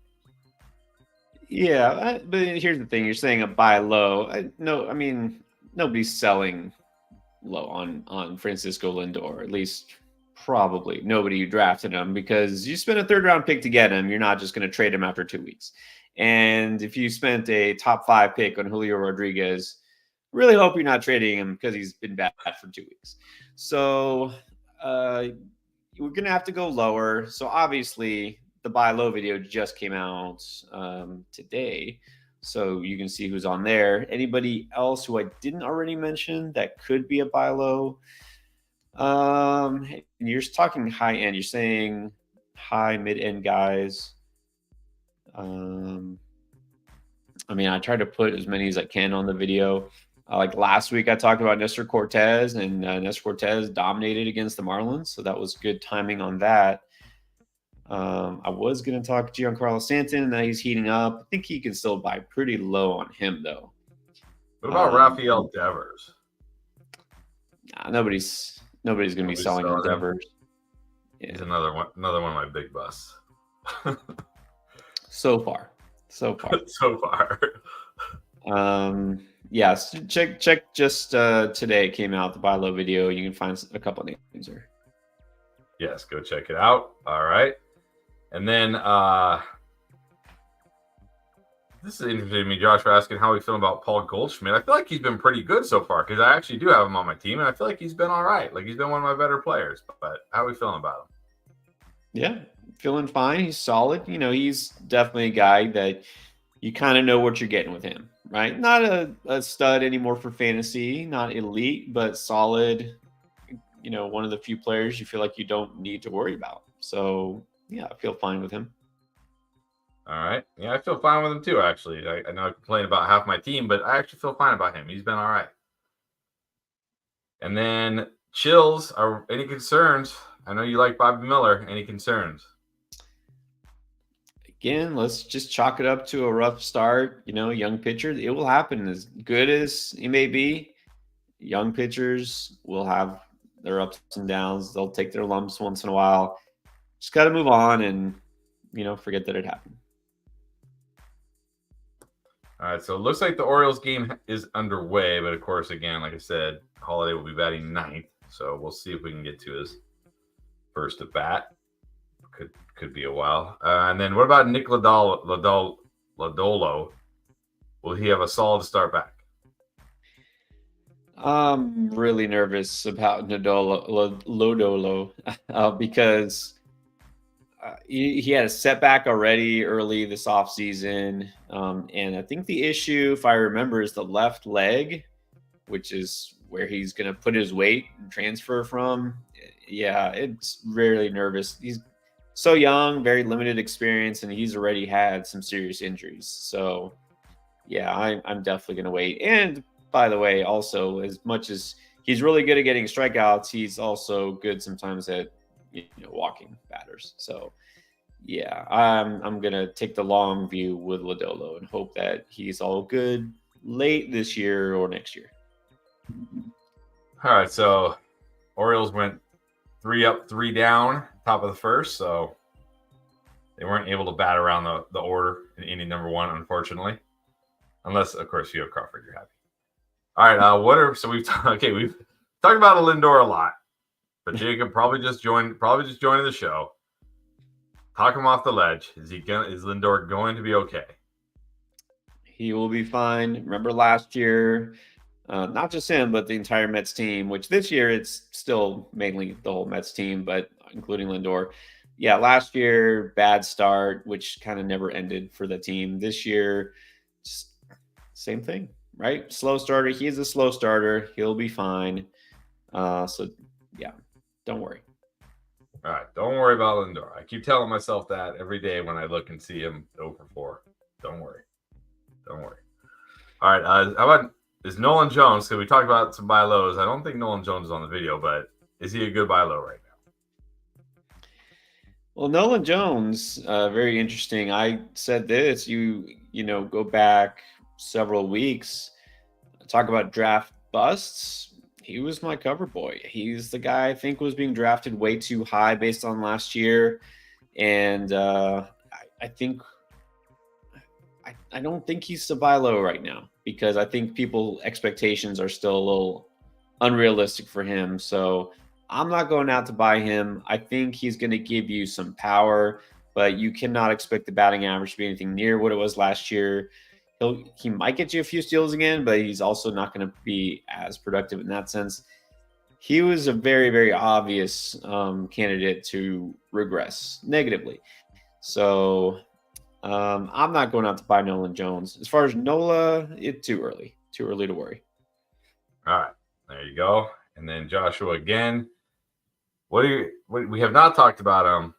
Yeah, but here's the thing: you're saying a buy low. Nobody's selling low on Francisco Lindor. At least probably nobody who drafted him, because you spent a third-round pick to get him. You're not just going to trade him after 2 weeks. And if you spent a top 5 pick on Julio Rodriguez, really hope you're not trading him because he's been bad for 2 weeks. So we're going to have to go lower. So obviously the buy low video just came out today. So you can see who's on there. Anybody else who I didn't already mention that could be a buy low? You're talking high end. You're saying high mid end guys. I tried to put as many as I can on the video. Like last week, I talked about Nestor Cortez, and Nestor Cortez dominated against the Marlins, so that was good timing on that. I was going to talk Giancarlo Stanton, and now he's heating up. I think he can still buy pretty low on him, though. What about Rafael Devers? Nobody's going to be selling on Devers. Yeah. He's another one of my big busts. So far. Yes, check just today came out the buy low video. You can find a couple of names there. Yes, go check it out. All right. And then this is interesting to me. Josh asking how we feel about Paul Goldschmidt. I feel like he's been pretty good so far because I actually do have him on my team, and I feel like he's been all right. Like he's been one of my better players. But how are we feeling about him? Yeah, feeling fine. He's solid. He's definitely a guy that you kind of know what you're getting with him, right? Not a stud anymore for fantasy, not elite, but solid. One of the few players you feel like you don't need to worry about. So, yeah, I feel fine with him. All right. Yeah, I feel fine with him too, actually. I know I complain about half my team, but I actually feel fine about him. He's been all right. And then Chills, are any concerns? I know you like Bobby Miller. Any concerns? Again, let's just chalk it up to a rough start. Young pitcher. It will happen. As good as he may be, young pitchers will have their ups and downs. They'll take their lumps once in a while. Just got to move on and, forget that it happened. All right, so it looks like the Orioles game is underway, but of course, again, like I said, Holliday will be batting ninth, so we'll see if we can get to his first at bat. Could be a while. And then what about Nick Lodolo? Will he have a solid start back? I'm really nervous about Lodolo because he had a setback already early this offseason. And I think the issue, if I remember, is the left leg, which is where he's going to put his weight and transfer from. Yeah, it's really nervous. He's so young, very limited experience, and he's already had some serious injuries. So, yeah, I'm definitely going to wait. And by the way, also, as much as he's really good at getting strikeouts, he's also good sometimes at walking batters. So, yeah, I'm going to take the long view with Lodolo and hope that he's all good late this year or next year. All right, so Orioles went 3 up, 3 down, top of the first, so they weren't able to bat around the order in inning number 1, unfortunately. Unless, of course, you have Crawford, you're happy. All right, we've talked about a Lindor a lot, but Jacob probably just joining the show. Talk him off the ledge. Is Lindor going to be okay? He will be fine. Remember last year, not just him, but the entire Mets team, which this year it's still mainly the whole Mets team, but including Lindor. yeah, last year, bad start, which kind of never ended for the team. This year, just same thing, right? Slow starter. He is a slow starter. He'll be fine. So, yeah, don't worry. All right, don't worry about Lindor. I keep telling myself that every day when I look and see him 0 for 4. Don't worry. Don't worry. All right, how about is Nolan Jones? Because we talked about some buy lows. I don't think Nolan Jones is on the video, but is he a good buy low right now? Well, Nolan Jones, very interesting. I said this. You know, go back several weeks, talk about draft busts. He was my cover boy. He's the guy I think was being drafted way too high based on last year, and I think I don't think he's a buy low right now because I think people expectations are still a little unrealistic for him. So I'm not going out to buy him. I think he's going to give you some power, but you cannot expect the batting average to be anything near what it was last year. He might get you a few steals again, but he's also not going to be as productive in that sense. He was a very, very obvious candidate to regress negatively. So I'm not going out to buy Nolan Jones. As far as Nola, it's too early to worry. All right, there you go. And then Joshua again. What we have not talked about him,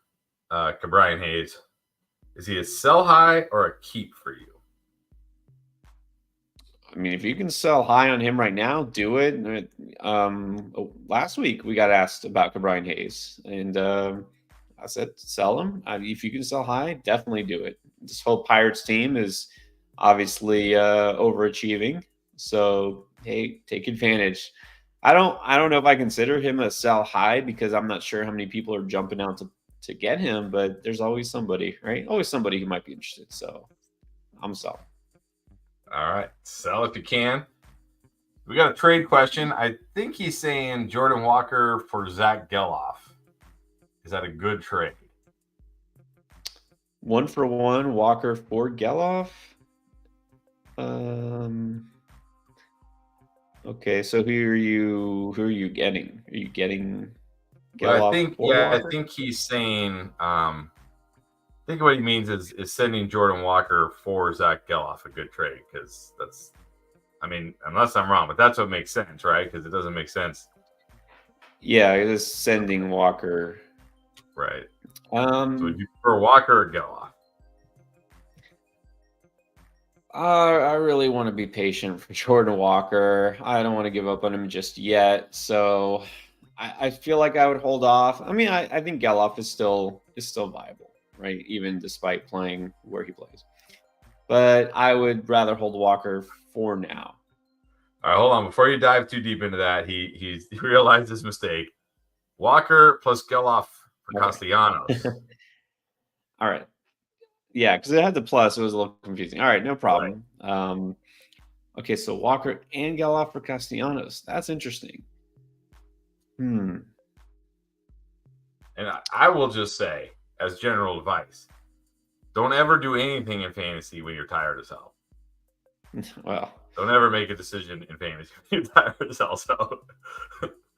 Brian Hayes. Is he a sell high or a keep for you? I mean, if you can sell high on him right now, do it. Last week we got asked about Brian Hayes, and I said sell him. If you can sell high, definitely do it. This whole Pirates team is obviously overachieving, so hey, take advantage. I don't know if I consider him a sell high because I'm not sure how many people are jumping out to get him, but there's always somebody, right? Always somebody who might be interested. So I'm selling. All right, sell if you can. We got a trade question. I think he's saying Jordan Walker for Zach Geloff. Is that a good trade? 1-for-1 Walker for Geloff. Okay, so who are you getting? Are you getting Geloff Well, I think he's saying I think what he means is sending Jordan Walker for Zach Geloff a good trade because that's, I mean, unless I'm wrong, but that's what makes sense, right? Because it doesn't make sense. Yeah, it is sending Walker. Right. So would you prefer Walker or Geloff? I really want to be patient for Jordan Walker. I don't want to give up on him just yet. So I feel like I would hold off. I mean, I think Geloff is still viable, right? Even despite playing where he plays. But I would rather hold Walker for now. All right, hold on. Before you dive too deep into that, he realized his mistake. Walker plus Geloff for Castellanos. All right. Yeah, because it had the plus. It was a little confusing. All right, no problem. Right. Okay, so Walker and Geloff for Castellanos. That's interesting. And I will just say, as general advice, don't ever do anything in fantasy when you're tired as hell. Well, don't ever make a decision in fantasy when you're tired as hell. So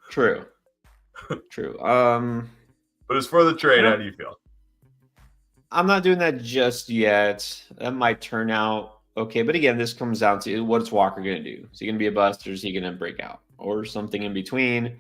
true. But as for the trade, how do you feel? I'm not doing that just yet. That might turn out okay. But again, this comes down to what's Walker going to do? Is he going to be a bust or is he going to break out or something in between?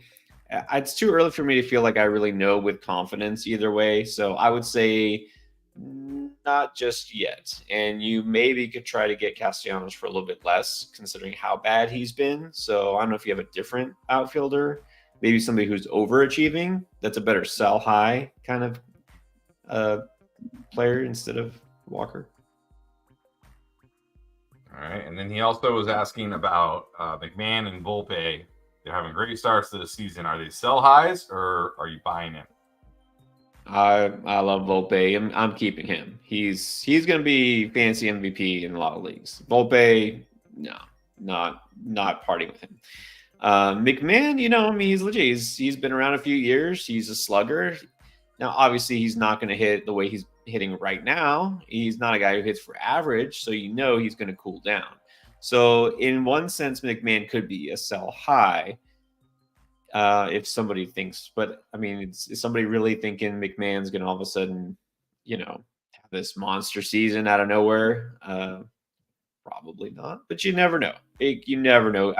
It's too early for me to feel like I really know with confidence either way. So I would say not just yet. And you maybe could try to get Castellanos for a little bit less considering how bad he's been. So I don't know if you have a different outfielder, maybe somebody who's overachieving. That's a better sell high kind of player instead of Walker. All right. And then he also was asking about McMahon and Volpe. They're having great starts to the season. Are they sell highs or are you buying him? I love Volpe. I'm keeping him. He's going to be fantasy MVP in a lot of leagues. Volpe, no, not partying with him. McMahon, I mean, he's legit. He's been around a few years. He's a slugger. Now, obviously, he's not going to hit the way he's hitting right now. He's not a guy who hits for average, so he's going to cool down. So in one sense, McMahon could be a sell high. if somebody thinks, but I mean, is somebody really thinking McMahon's going to all of a sudden, have this monster season out of nowhere? Probably not, but you never know. You never know.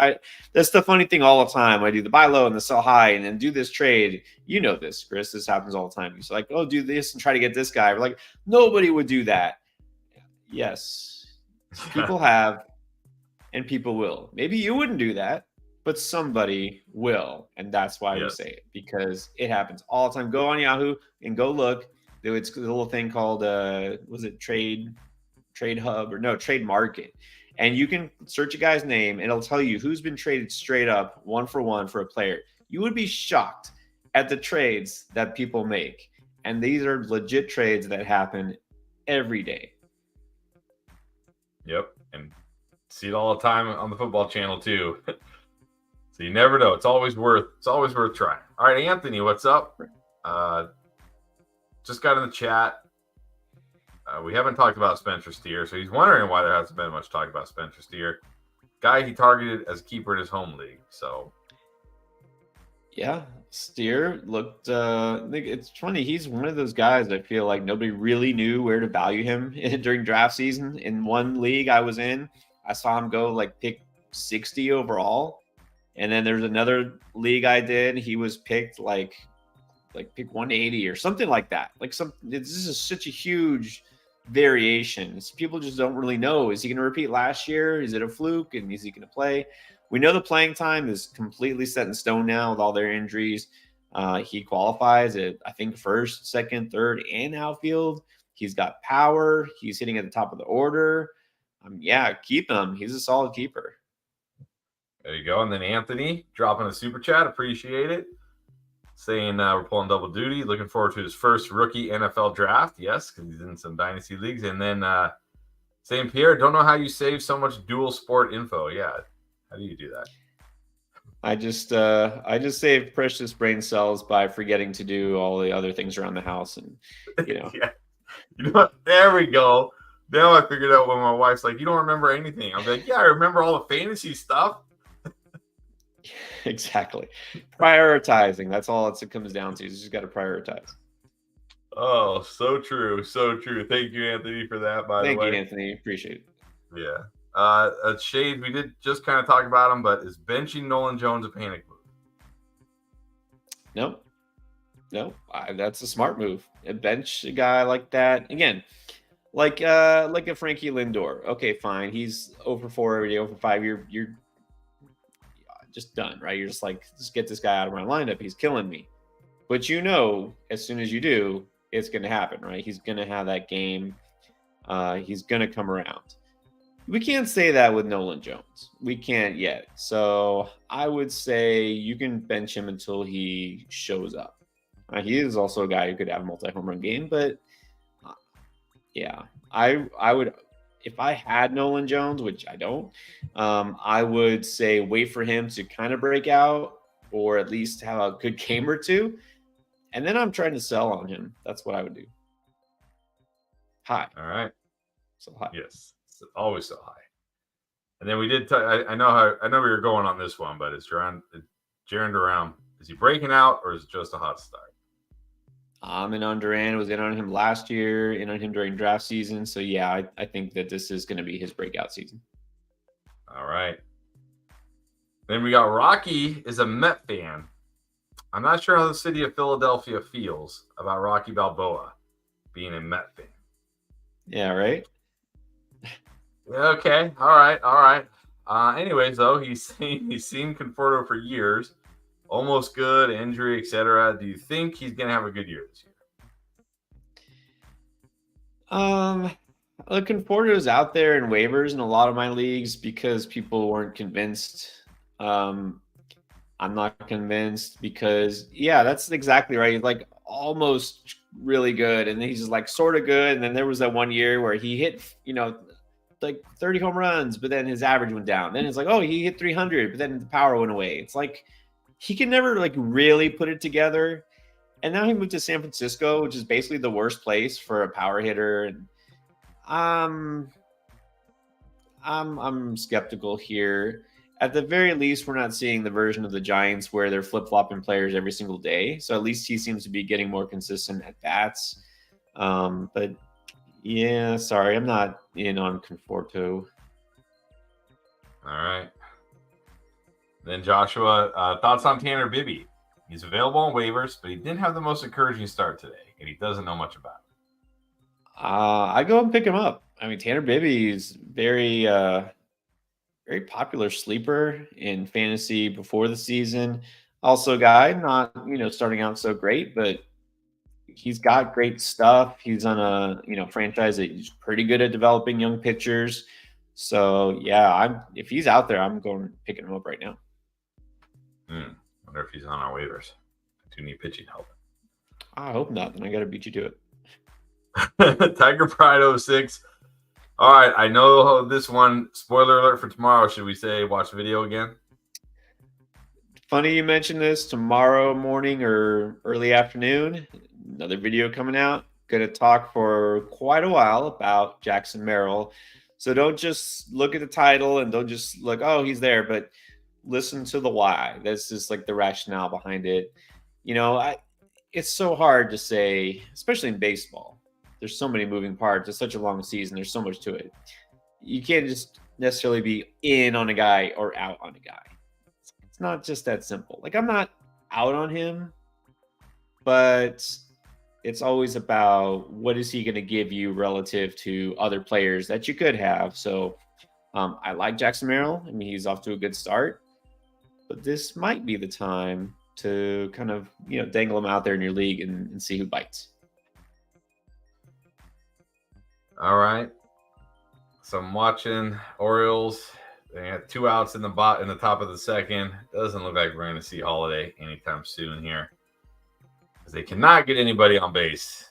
That's the funny thing all the time. I do the buy low and the sell high and then do this trade. You know this, Chris. This happens all the time. He's like, oh, do this and try to get this guy. We're like, nobody would do that. Yes, people have and people will. Maybe you wouldn't do that, but somebody will. And that's why we say it, because it happens all the time. Go on Yahoo and go look. It's a little thing called, was it Trade Hub, or no, Trade Market, and you can search a guy's name and it'll tell you who's been traded straight up 1-for-1 for a player. You would be shocked at the trades that people make, and these are legit trades that happen every day. Yep, and see it all the time on the football channel too. So you never know. It's always worth trying. All right, Anthony, what's up? Just got in the chat. We haven't talked about Spencer Steer, so he's wondering why there hasn't been much talk about Spencer Steer. Guy he targeted as a keeper in his home league. So, yeah, Steer looked. It's funny. He's one of those guys I feel like nobody really knew where to value him during draft season. In one league I was in, I saw him go like pick 60 overall, and then there's another league I did. He was picked like pick 180 or something like that. This is such a huge variation. People just don't really know. Is he going to repeat last year? Is it a fluke? And is he going to play? We know the playing time is completely set in stone now with all their injuries. He qualifies at, I think, first, second, third, and outfield. He's got power. He's hitting at the top of the order. Keep him. He's a solid keeper. There you go. And then Anthony dropping a super chat. Appreciate it. Saying we're pulling double duty. Looking forward to his first rookie NFL draft. Yes, because he's in some dynasty leagues. And then saying, Pierre, don't know how you save so much dual sport info. Yeah, how do you do that? I just save precious brain cells by forgetting to do all the other things around the house, and yeah. You know what? There we go. Now I figured out when my wife's like, "You don't remember anything." I'm like, "Yeah, I remember all the fantasy stuff." Exactly. Prioritizing. That's all it comes down to. You just got to prioritize. Oh, so true. So true. Thank you, Anthony, for that, by the way. Thank you, Anthony. Appreciate it. Yeah. Shade, we did just kind of talk about him, but is benching Nolan Jones a panic move? No. That's a smart move. Bench a guy like that. Again, like a Frankie Lindor. Okay, fine. He's 0-for-4 every day, 0-for-5. You're just done, right? You're just like, just get this guy out of my lineup. He's killing me. But as soon as you do, it's going to happen, right? He's going to have that game. He's going to come around. We can't say that with Nolan Jones. We can't yet. So I would say you can bench him until he shows up. He is also a guy who could have a multi-home run game, but I would. If I had Nolan Jones, which I don't, I would say wait for him to kind of break out or at least have a good game or two. And then I'm trying to sell on him. That's what I would do. High. All right. So high. Yes. Always so high. And then we did, I know we were going on this one, but is Jarren Duran, is he breaking out or is it just a hot start? I'm in on Duran. Was in on him last year, in on him during draft season. So, yeah, I think that this is going to be his breakout season. All right. Then we got Rocky is a Met fan. I'm not sure how the city of Philadelphia feels about Rocky Balboa being a Met fan. Yeah, right? Okay. All right. Anyways, though, he's seen Conforto for years. Almost good, injury, etc. Do you think he's going to have a good year this year? Conforto's out there in waivers in a lot of my leagues because people weren't convinced. I'm not convinced because, that's exactly right. He's like almost really good, and then he's just like sort of good. And then there was that one year where he hit, like 30 home runs, but then his average went down. Then it's like, oh, he hit 300, but then the power went away. It's like he can never like really put it together. And now he moved to San Francisco, which is basically the worst place for a power hitter. And I'm skeptical here. at the very least, we're not seeing the version of the Giants where they're flip-flopping players every single day. So at least he seems to be getting more consistent at bats. But yeah, sorry, I'm not in on Conforto. All right. Then Joshua, thoughts on Tanner Bibby? He's available on waivers, but he didn't have the most encouraging start today, and he doesn't know much about it. I go and pick him up. I mean, Tanner Bibby is very popular sleeper in fantasy before the season. Also, a guy not starting out so great, but he's got great stuff. He's on a franchise that is pretty good at developing young pitchers. So yeah, if he's out there, I'm going picking him up right now. Wonder if he's on our waivers. I do need pitching help. I hope not. Then I got to beat you to it. Tiger Pride 06. All right, I know this one. Spoiler alert for tomorrow. Should we say watch the video again? Funny you mentioned this. Tomorrow morning or early afternoon, another video coming out. Going to talk for quite a while about Jackson Merrill. So don't just look at the title and don't just look, oh, he's there, but listen to the why. This is like the rationale behind it. It's so hard to say, especially in baseball. There's so many moving parts. It's such a long season. There's so much to it. You can't just necessarily be in on a guy or out on a guy. It's not just that simple. Like, I'm not out on him, but it's always about what is he going to give you relative to other players that you could have. So I like Jackson Merrill. I mean, he's off to a good start, but this might be the time to kind of, dangle him out there in your league and see who bites. All right. So I'm watching Orioles. They have 2 outs in the top of the second. Doesn't look like we're going to see Holliday anytime soon here, because they cannot get anybody on base.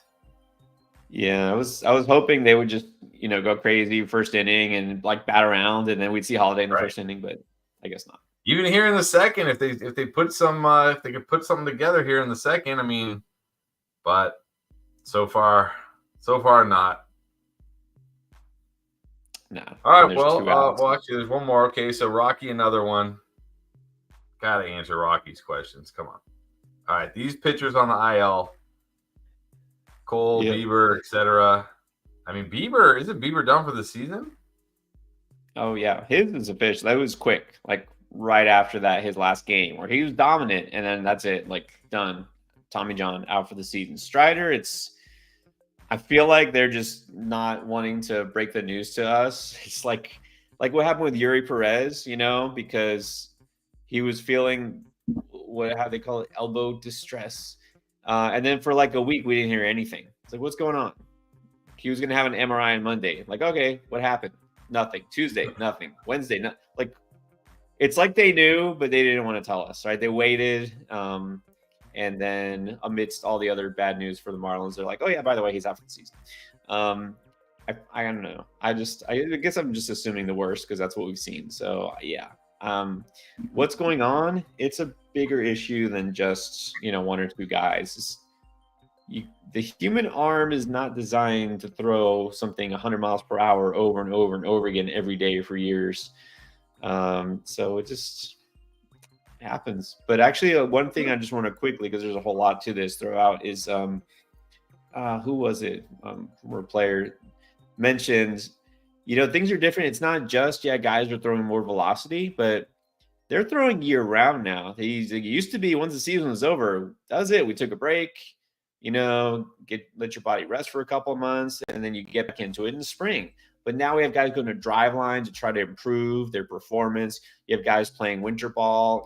Yeah, I was hoping they would just go crazy first inning and like bat around, and then we'd see Holliday in the first inning, but I guess not. Even here in the second, if they put some if they could put something together here in the second, I mean, but so far not. No. All right. Well, actually, there's one more. Okay, so Rocky, another one. Gotta answer Rocky's questions. Come on. All right, these pitchers on the IL, Cole, Bieber, etc. I mean, isn't Bieber done for the season? Oh yeah, his is official. That was quick. Like right after that, his last game where he was dominant, and then that's it. Like done. Tommy John out for the season. Strider, I feel like they're just not wanting to break the news to us. It's like what happened with Yuri Perez, because he was feeling how they call it, elbow distress. And then for like a week, we didn't hear anything. It's like, what's going on? He was going to have an MRI on Monday. Like, okay, what happened? Nothing. Tuesday, nothing. Wednesday, not like, it's like they knew, but they didn't want to tell us, right? They waited. And then amidst all the other bad news for the Marlins, they're like, oh yeah, by the way, he's out for the season. I don't know. I guess I'm just assuming the worst because that's what we've seen. So yeah. What's going on? It's a bigger issue than just, 1 or 2 guys. The human arm is not designed to throw something 100 miles per hour over and over and over again every day for years. So it just happens. But actually, one thing I just want to quickly, because there's a whole lot to this, throw out is who was it? Former player mentioned, things are different. It's not just guys are throwing more velocity, but they're throwing year round now. It used to be once the season was over, that was it. We took a break, let your body rest for a couple of months, and then you get back into it in the spring. But now we have guys going to drive lines to try to improve their performance. You have guys playing winter ball.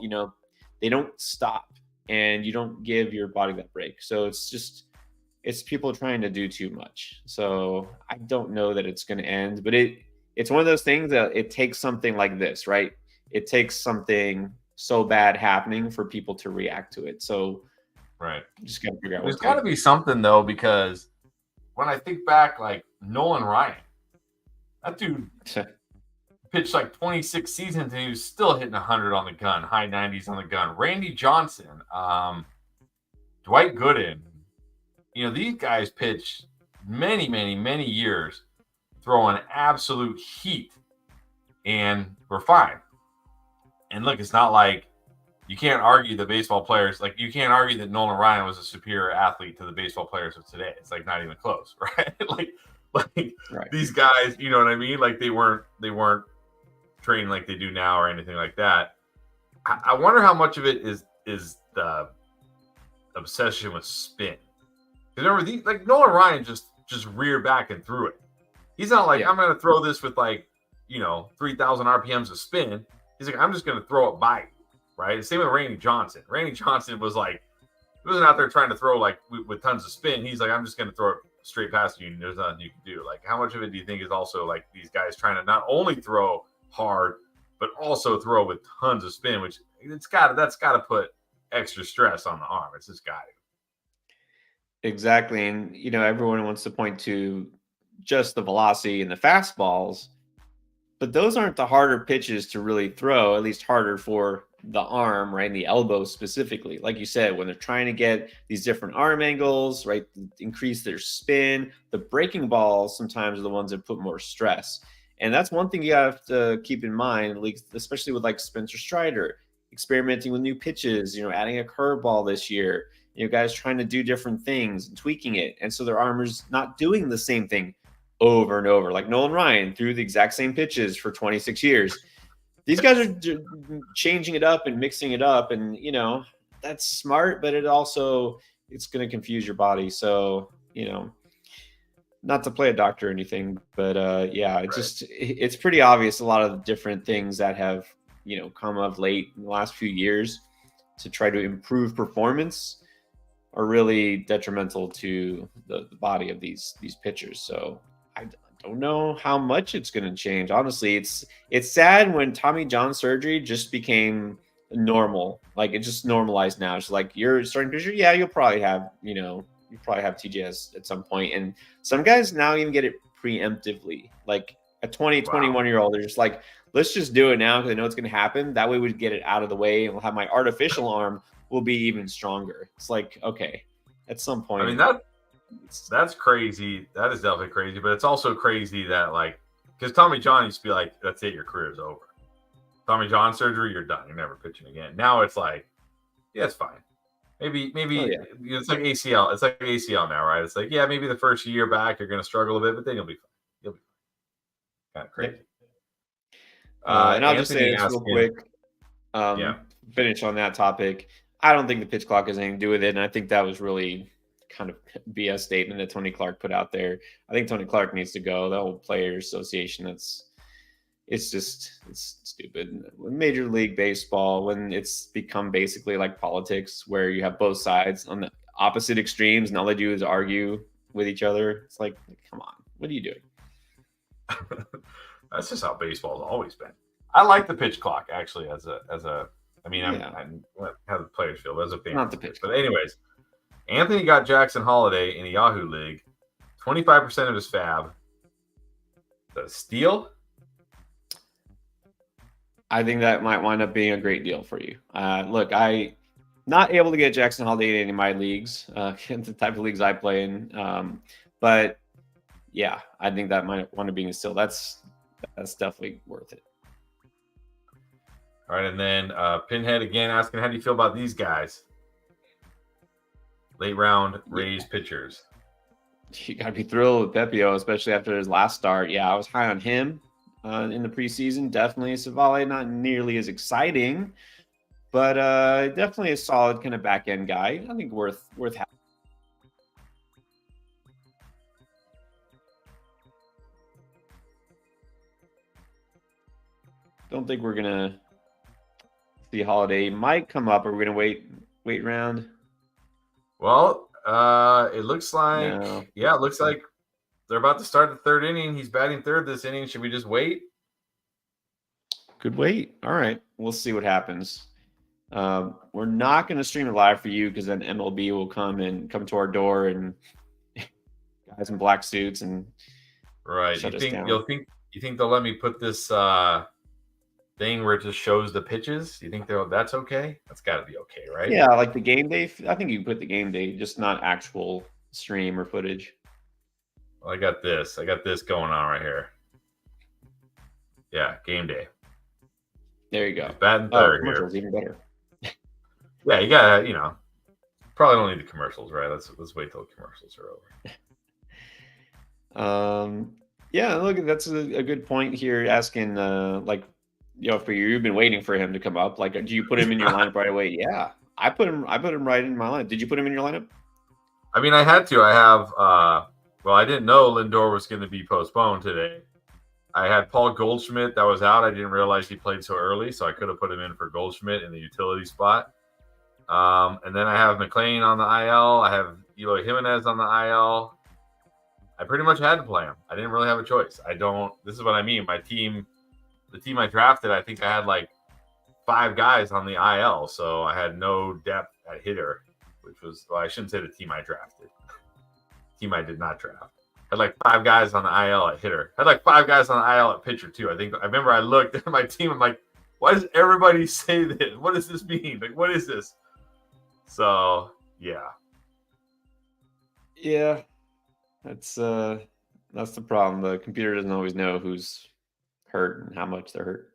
They don't stop, and you don't give your body that break. So it's people trying to do too much. So I don't know that it's going to end, but it's one of those things that it takes something like this, right? It takes something so bad happening for people to react to it. So right, just got to figure out. There's got to be something though, because when I think back, like Nolan Ryan. That dude pitched like 26 seasons and he was still hitting 100 on the gun, high 90s on the gun. Randy Johnson, Dwight Gooden. These guys pitched many, many, many years throwing absolute heat, and we're fine. And look, it's not like you can't argue the baseball players. Like, you can't argue that Nolan Ryan was a superior athlete to the baseball players of today. It's like not even close, right? like Right. these guys, you know what I mean? Like they weren't trained like they do now or anything like that. I wonder how much of it is the obsession with spin. Because remember, like Nolan Ryan just reared back and threw it. He's not like, I'm going to throw this with 3,000 RPMs of spin. He's like, I'm just going to throw it by you, right? Same with Randy Johnson. Randy Johnson was like, he wasn't out there trying to throw like with tons of spin. He's like, I'm just going to throw it straight past you and there's nothing you can do. Like, how much of it do you think is also like these guys trying to not only throw hard, but also throw with tons of spin, which that's got to put extra stress on the arm. It's just got to. Exactly. And, everyone wants to point to just the velocity and the fastballs, but those aren't the harder pitches to really throw, at least harder for the arm, right? And the elbow specifically. Like you said, when they're trying to get these different arm angles, right? Increase their spin, the breaking balls sometimes are the ones that put more stress. And that's one thing you have to keep in mind, especially with like Spencer Strider, experimenting with new pitches, adding a curveball this year, guys trying to do different things and tweaking it. And so their armor's not doing the same thing over and over. Like Nolan Ryan threw the exact same pitches for 26 years. These guys are changing it up and mixing it up. And, that's smart, but it's going to confuse your body. So, not to play a doctor or anything, but it's pretty obvious a lot of the different things that have, come of late in the last few years to try to improve performance are really detrimental to the body of these pitchers. So I don't know how much it's going to change. Honestly, it's sad when Tommy John surgery just became normal. Like it just normalized now. It's like you're starting pitcher. Yeah, you'll probably have, you probably have TJS at some point. And some guys now even get it preemptively. Like a 21-year-old, they're just like, let's just do it now because I know it's going to happen. That way we get it out of the way and we'll have my artificial arm will be even stronger. It's like, okay, at some point. I mean, that's crazy. That is definitely crazy. But it's also crazy that, like, because Tommy John used to be like, that's it, your career's over. Tommy John surgery, you're done. You're never pitching again. Now it's like, yeah, it's fine. Maybe it's like ACL. It's like ACL now, right? It's like, yeah, maybe the first year back you're going to struggle a bit, but then you'll be fine. You'll be fine. Kind of crazy. And I'll just say this real quick. Finish on that topic. I don't think the pitch clock has anything to do with it, and I think that was really kind of BS statement that Tony Clark put out there. I think Tony Clark needs to go. The whole Players Association, it's stupid. Major League Baseball, when it's become basically like politics where you have both sides on the opposite extremes and all they do is argue with each other. It's like, come on, what are you doing? That's just how baseball's always been. I like the pitch clock actually I have the players feel as a fan. Not the pitch clock. But anyways, Anthony got Jackson Holliday in the Yahoo League, 25% of his fab. The steal? I think that might wind up being a great deal for you. Look, I not able to get Jackson Holliday in any of my leagues, the type of leagues I play in. But yeah, I think that might wind up being a steal. That's definitely worth it. All right, and then Pinhead again asking, how do you feel about these guys? Late round Rays pitchers. You got to be thrilled with Pepio, especially after his last start. Yeah, I was high on him in the preseason. Definitely Savale, not nearly as exciting, but definitely a solid kind of back end guy. I think worth having. Don't think we're gonna see Holiday. Might come up, or we're gonna wait round. Well, it looks like it looks like they're about to start the third inning. He's batting third this inning. Should we just wait? Could wait. All right, we'll see what happens. We're not going to stream it live for you because then MLB will come to our door and guys in black suits and right. Shut You us think down. you think they'll let me put this thing where it just shows the pitches? You think that's okay? That's got to be okay, right? Yeah, like the game day. I think you can put the game day, just not actual stream or footage. Well, I got this going on right here. Yeah, game day. There you go. He's batting Oh, third here. commercials even better. Yeah, you gotta, probably don't need the commercials, right? Let's wait till the commercials are over. Yeah, look, that's a good point here. Asking, for you've been waiting for him to come up. Like, do you put him in your lineup right away? Yeah, I put him right in my lineup. Did you put him in your lineup? I mean, I had to. I have. I didn't know Lindor was going to be postponed today. I had Paul Goldschmidt that was out. I didn't realize he played so early, so I could have put him in for Goldschmidt in the utility spot. And then I have McLean on the IL. I have Eloy Jimenez on the IL. I pretty much had to play him. I didn't really have a choice. This is what I mean. My team, the team I drafted, I think I had like 5 guys on the IL, so I had no depth at hitter, which was, I shouldn't say the team I drafted. Team I did not draft. Had like 5 guys on the IL at hitter. Had like 5 guys on the IL at pitcher too. I remember I looked at my team. I'm like, why does everybody say this? What does this mean? Like, what is this? So yeah. Yeah, that's the problem. The computer doesn't always know who's hurt and how much they're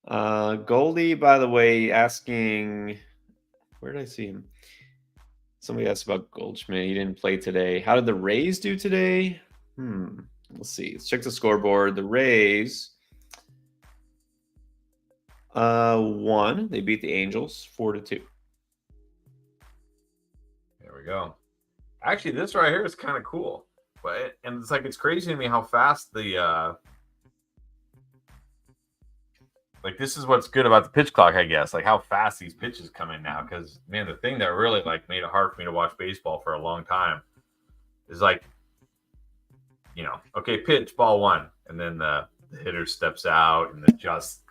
hurt. Goldie, by the way, asking, where did I see him? Somebody asked about Goldschmidt. He didn't play today. How did the Rays do today? Let's see. Let's check the scoreboard. The Rays won. They beat the Angels 4-2. There we go. Actually, this right here is kind of cool. And it's crazy to me how fast the this is what's good about the pitch clock, I guess. Like how fast these pitches come in now. Because man, the thing that really made it hard for me to watch baseball for a long time is okay, pitch, ball 1, and then the hitter steps out and adjust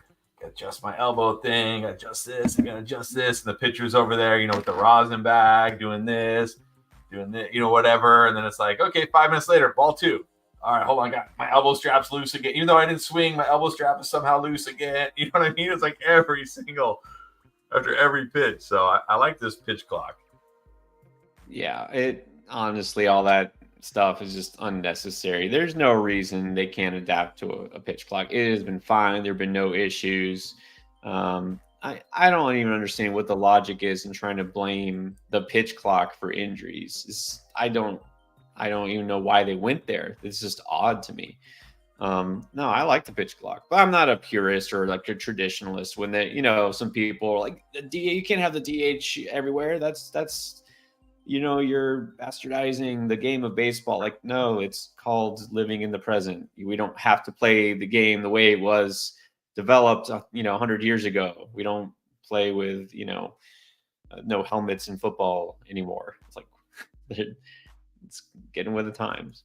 my elbow thing, adjust this, I gotta adjust this, and the pitcher's over there, with the rosin bag, doing this, whatever, and then it's like, okay, 5 minutes later, ball 2. All right, hold on, got my elbow strap's loose again. Even though I didn't swing, my elbow strap is somehow loose again. You know what I mean? It's like after every pitch. So I like this pitch clock. Yeah, honestly, all that stuff is just unnecessary. There's no reason they can't adapt to a pitch clock. It has been fine. There have been no issues. I don't even understand what the logic is in trying to blame the pitch clock for injuries. I don't even know why they went there. It's just odd to me. No, I like the pitch clock, but I'm not a purist or like a traditionalist. When some people are like, you can't have the DH everywhere. That's you're bastardizing the game of baseball. Like, no, it's called living in the present. We don't have to play the game the way it was developed, 100 years ago. We don't play with, no helmets in football anymore. It's like, it's getting with the times.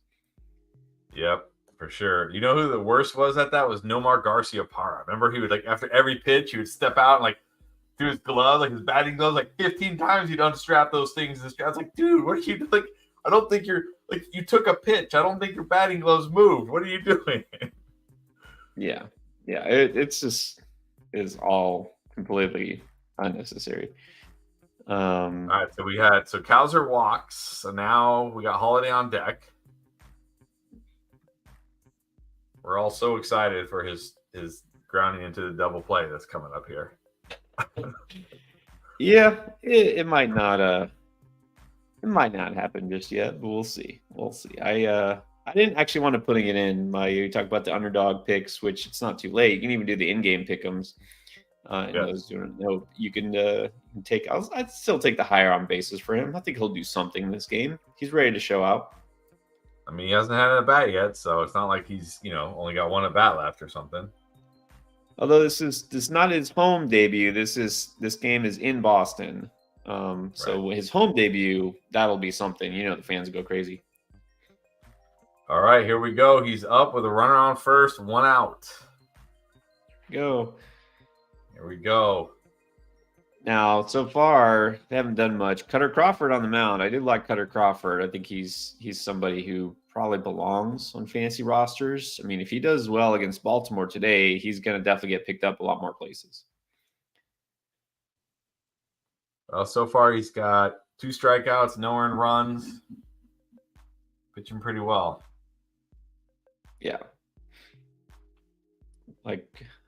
Yep, for sure. You know who the worst was at that? Was Nomar Garciaparra. Remember, he would after every pitch, he would step out and through his gloves, his batting gloves, 15 times he'd unstrap those things. I was like, dude, what are you doing? I don't think you're you took a pitch. I don't think your batting gloves moved. What are you doing? Yeah. It's just is all completely unnecessary. All right, so Kowser walks. So now we got Holliday on deck. We're all so excited for his grounding into the double play that's coming up here. Yeah, it might not happen just yet, but we'll see. I didn't actually want to putting it in. You talk about the underdog picks, which it's not too late. You can even do the in-game pick'ems. You can take. I'd still take the higher on bases for him. I think he'll do something in this game. He's ready to show out. I mean, he hasn't had an at bat yet, so it's not like he's only got 1 at bat left or something. Although this is not his home debut. This game is in Boston. So his home debut, that'll be something. The fans will go crazy. All right, here we go. He's up with a runner on first, 1 out. Go. Here we go. Now, so far, they haven't done much. Cutter Crawford on the mound. I do like Cutter Crawford. I think he's somebody who probably belongs on fantasy rosters. I mean, if he does well against Baltimore today, he's going to definitely get picked up a lot more places. Well, so far he's got 2 strikeouts, no earned runs. Pitching pretty well. Yeah.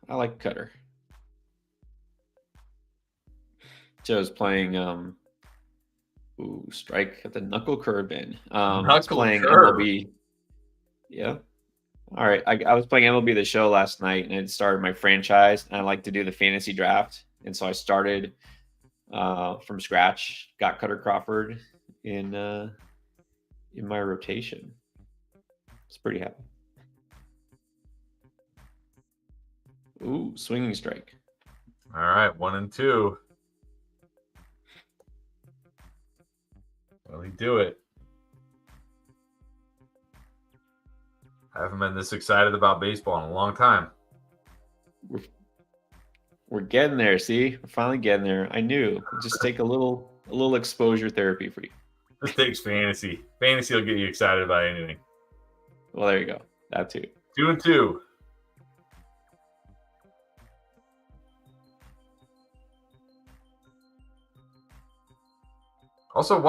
I like Cutter. Joe's playing strike at the knuckle curve in. He's playing curve. MLB. Yeah. All right. I was playing MLB The Show last night, and it started my franchise. And I like to do the fantasy draft, and so I started from scratch. Got Cutter Crawford in my rotation. It's pretty happy. Ooh, swinging strike. All right, 1 and 2. Will he do it? I haven't been this excited about baseball in a long time. We're getting there. See, we're finally getting there. I knew. It'd just take a little exposure therapy for you. This takes fantasy. Fantasy will get you excited about anything. Well, there you go. That too. 2 and 2. Also,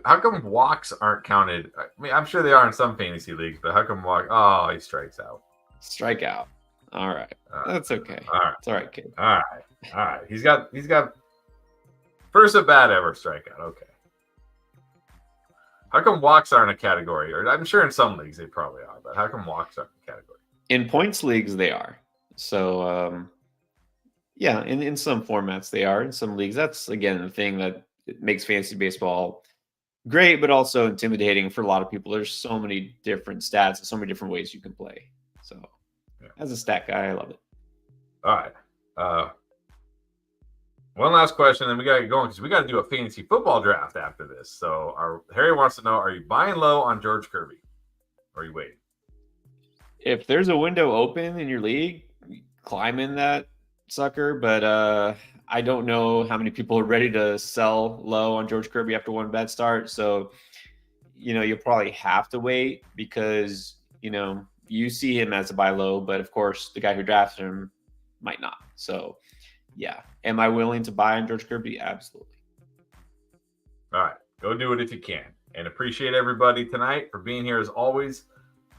how come walks aren't counted? I mean, I'm sure they are in some fantasy leagues, but how come oh, he strikes out. Strike out. All right. That's okay. All right. It's all right, kid. All right. He's got first at bat ever strikeout. Okay. How come walks aren't a category? Or I'm sure in some leagues they probably are, but how come walks aren't a category? In points leagues, they are. So, yeah, in some formats they are. In some leagues, that's again the thing that makes fantasy baseball great, but also intimidating for a lot of people. There's so many different stats and so many different ways you can play. So, as a stat guy, I love it. All right. One last question, then we got to get going because we got to do a fantasy football draft after this. So, Harry wants to know: are you buying low on George Kirby, or are you waiting? If there's a window open in your league, climb in that sucker. But I don't know how many people are ready to sell low on George Kirby after one bad start. So, you'll probably have to wait because, you see him as a buy low, but of course the guy who drafted him might not. So, yeah. Am I willing to buy on George Kirby? Absolutely. All right. Go do it if you can. And appreciate everybody tonight for being here as always.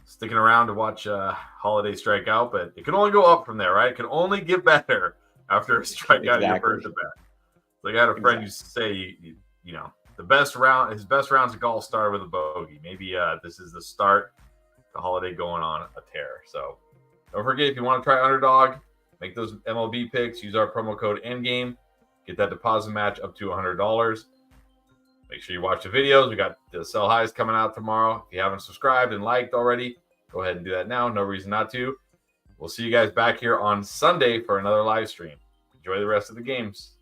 Sticking around to watch Holiday strike out, but it can only go up from there, right? It can only get better after a strikeout in your first at bat. Like I had a friend used to say, his best rounds of golf started with a bogey. Maybe this is the start. The Holiday going on a tear. So don't forget, if you want to try underdog, make those MLB picks. Use our promo code ENDGAME. Get that deposit match up to $100. Make sure you watch the videos. We got the sell highs coming out tomorrow. If you haven't subscribed and liked already, go ahead and do that now. No reason not to. We'll see you guys back here on Sunday for another live stream. Enjoy the rest of the games.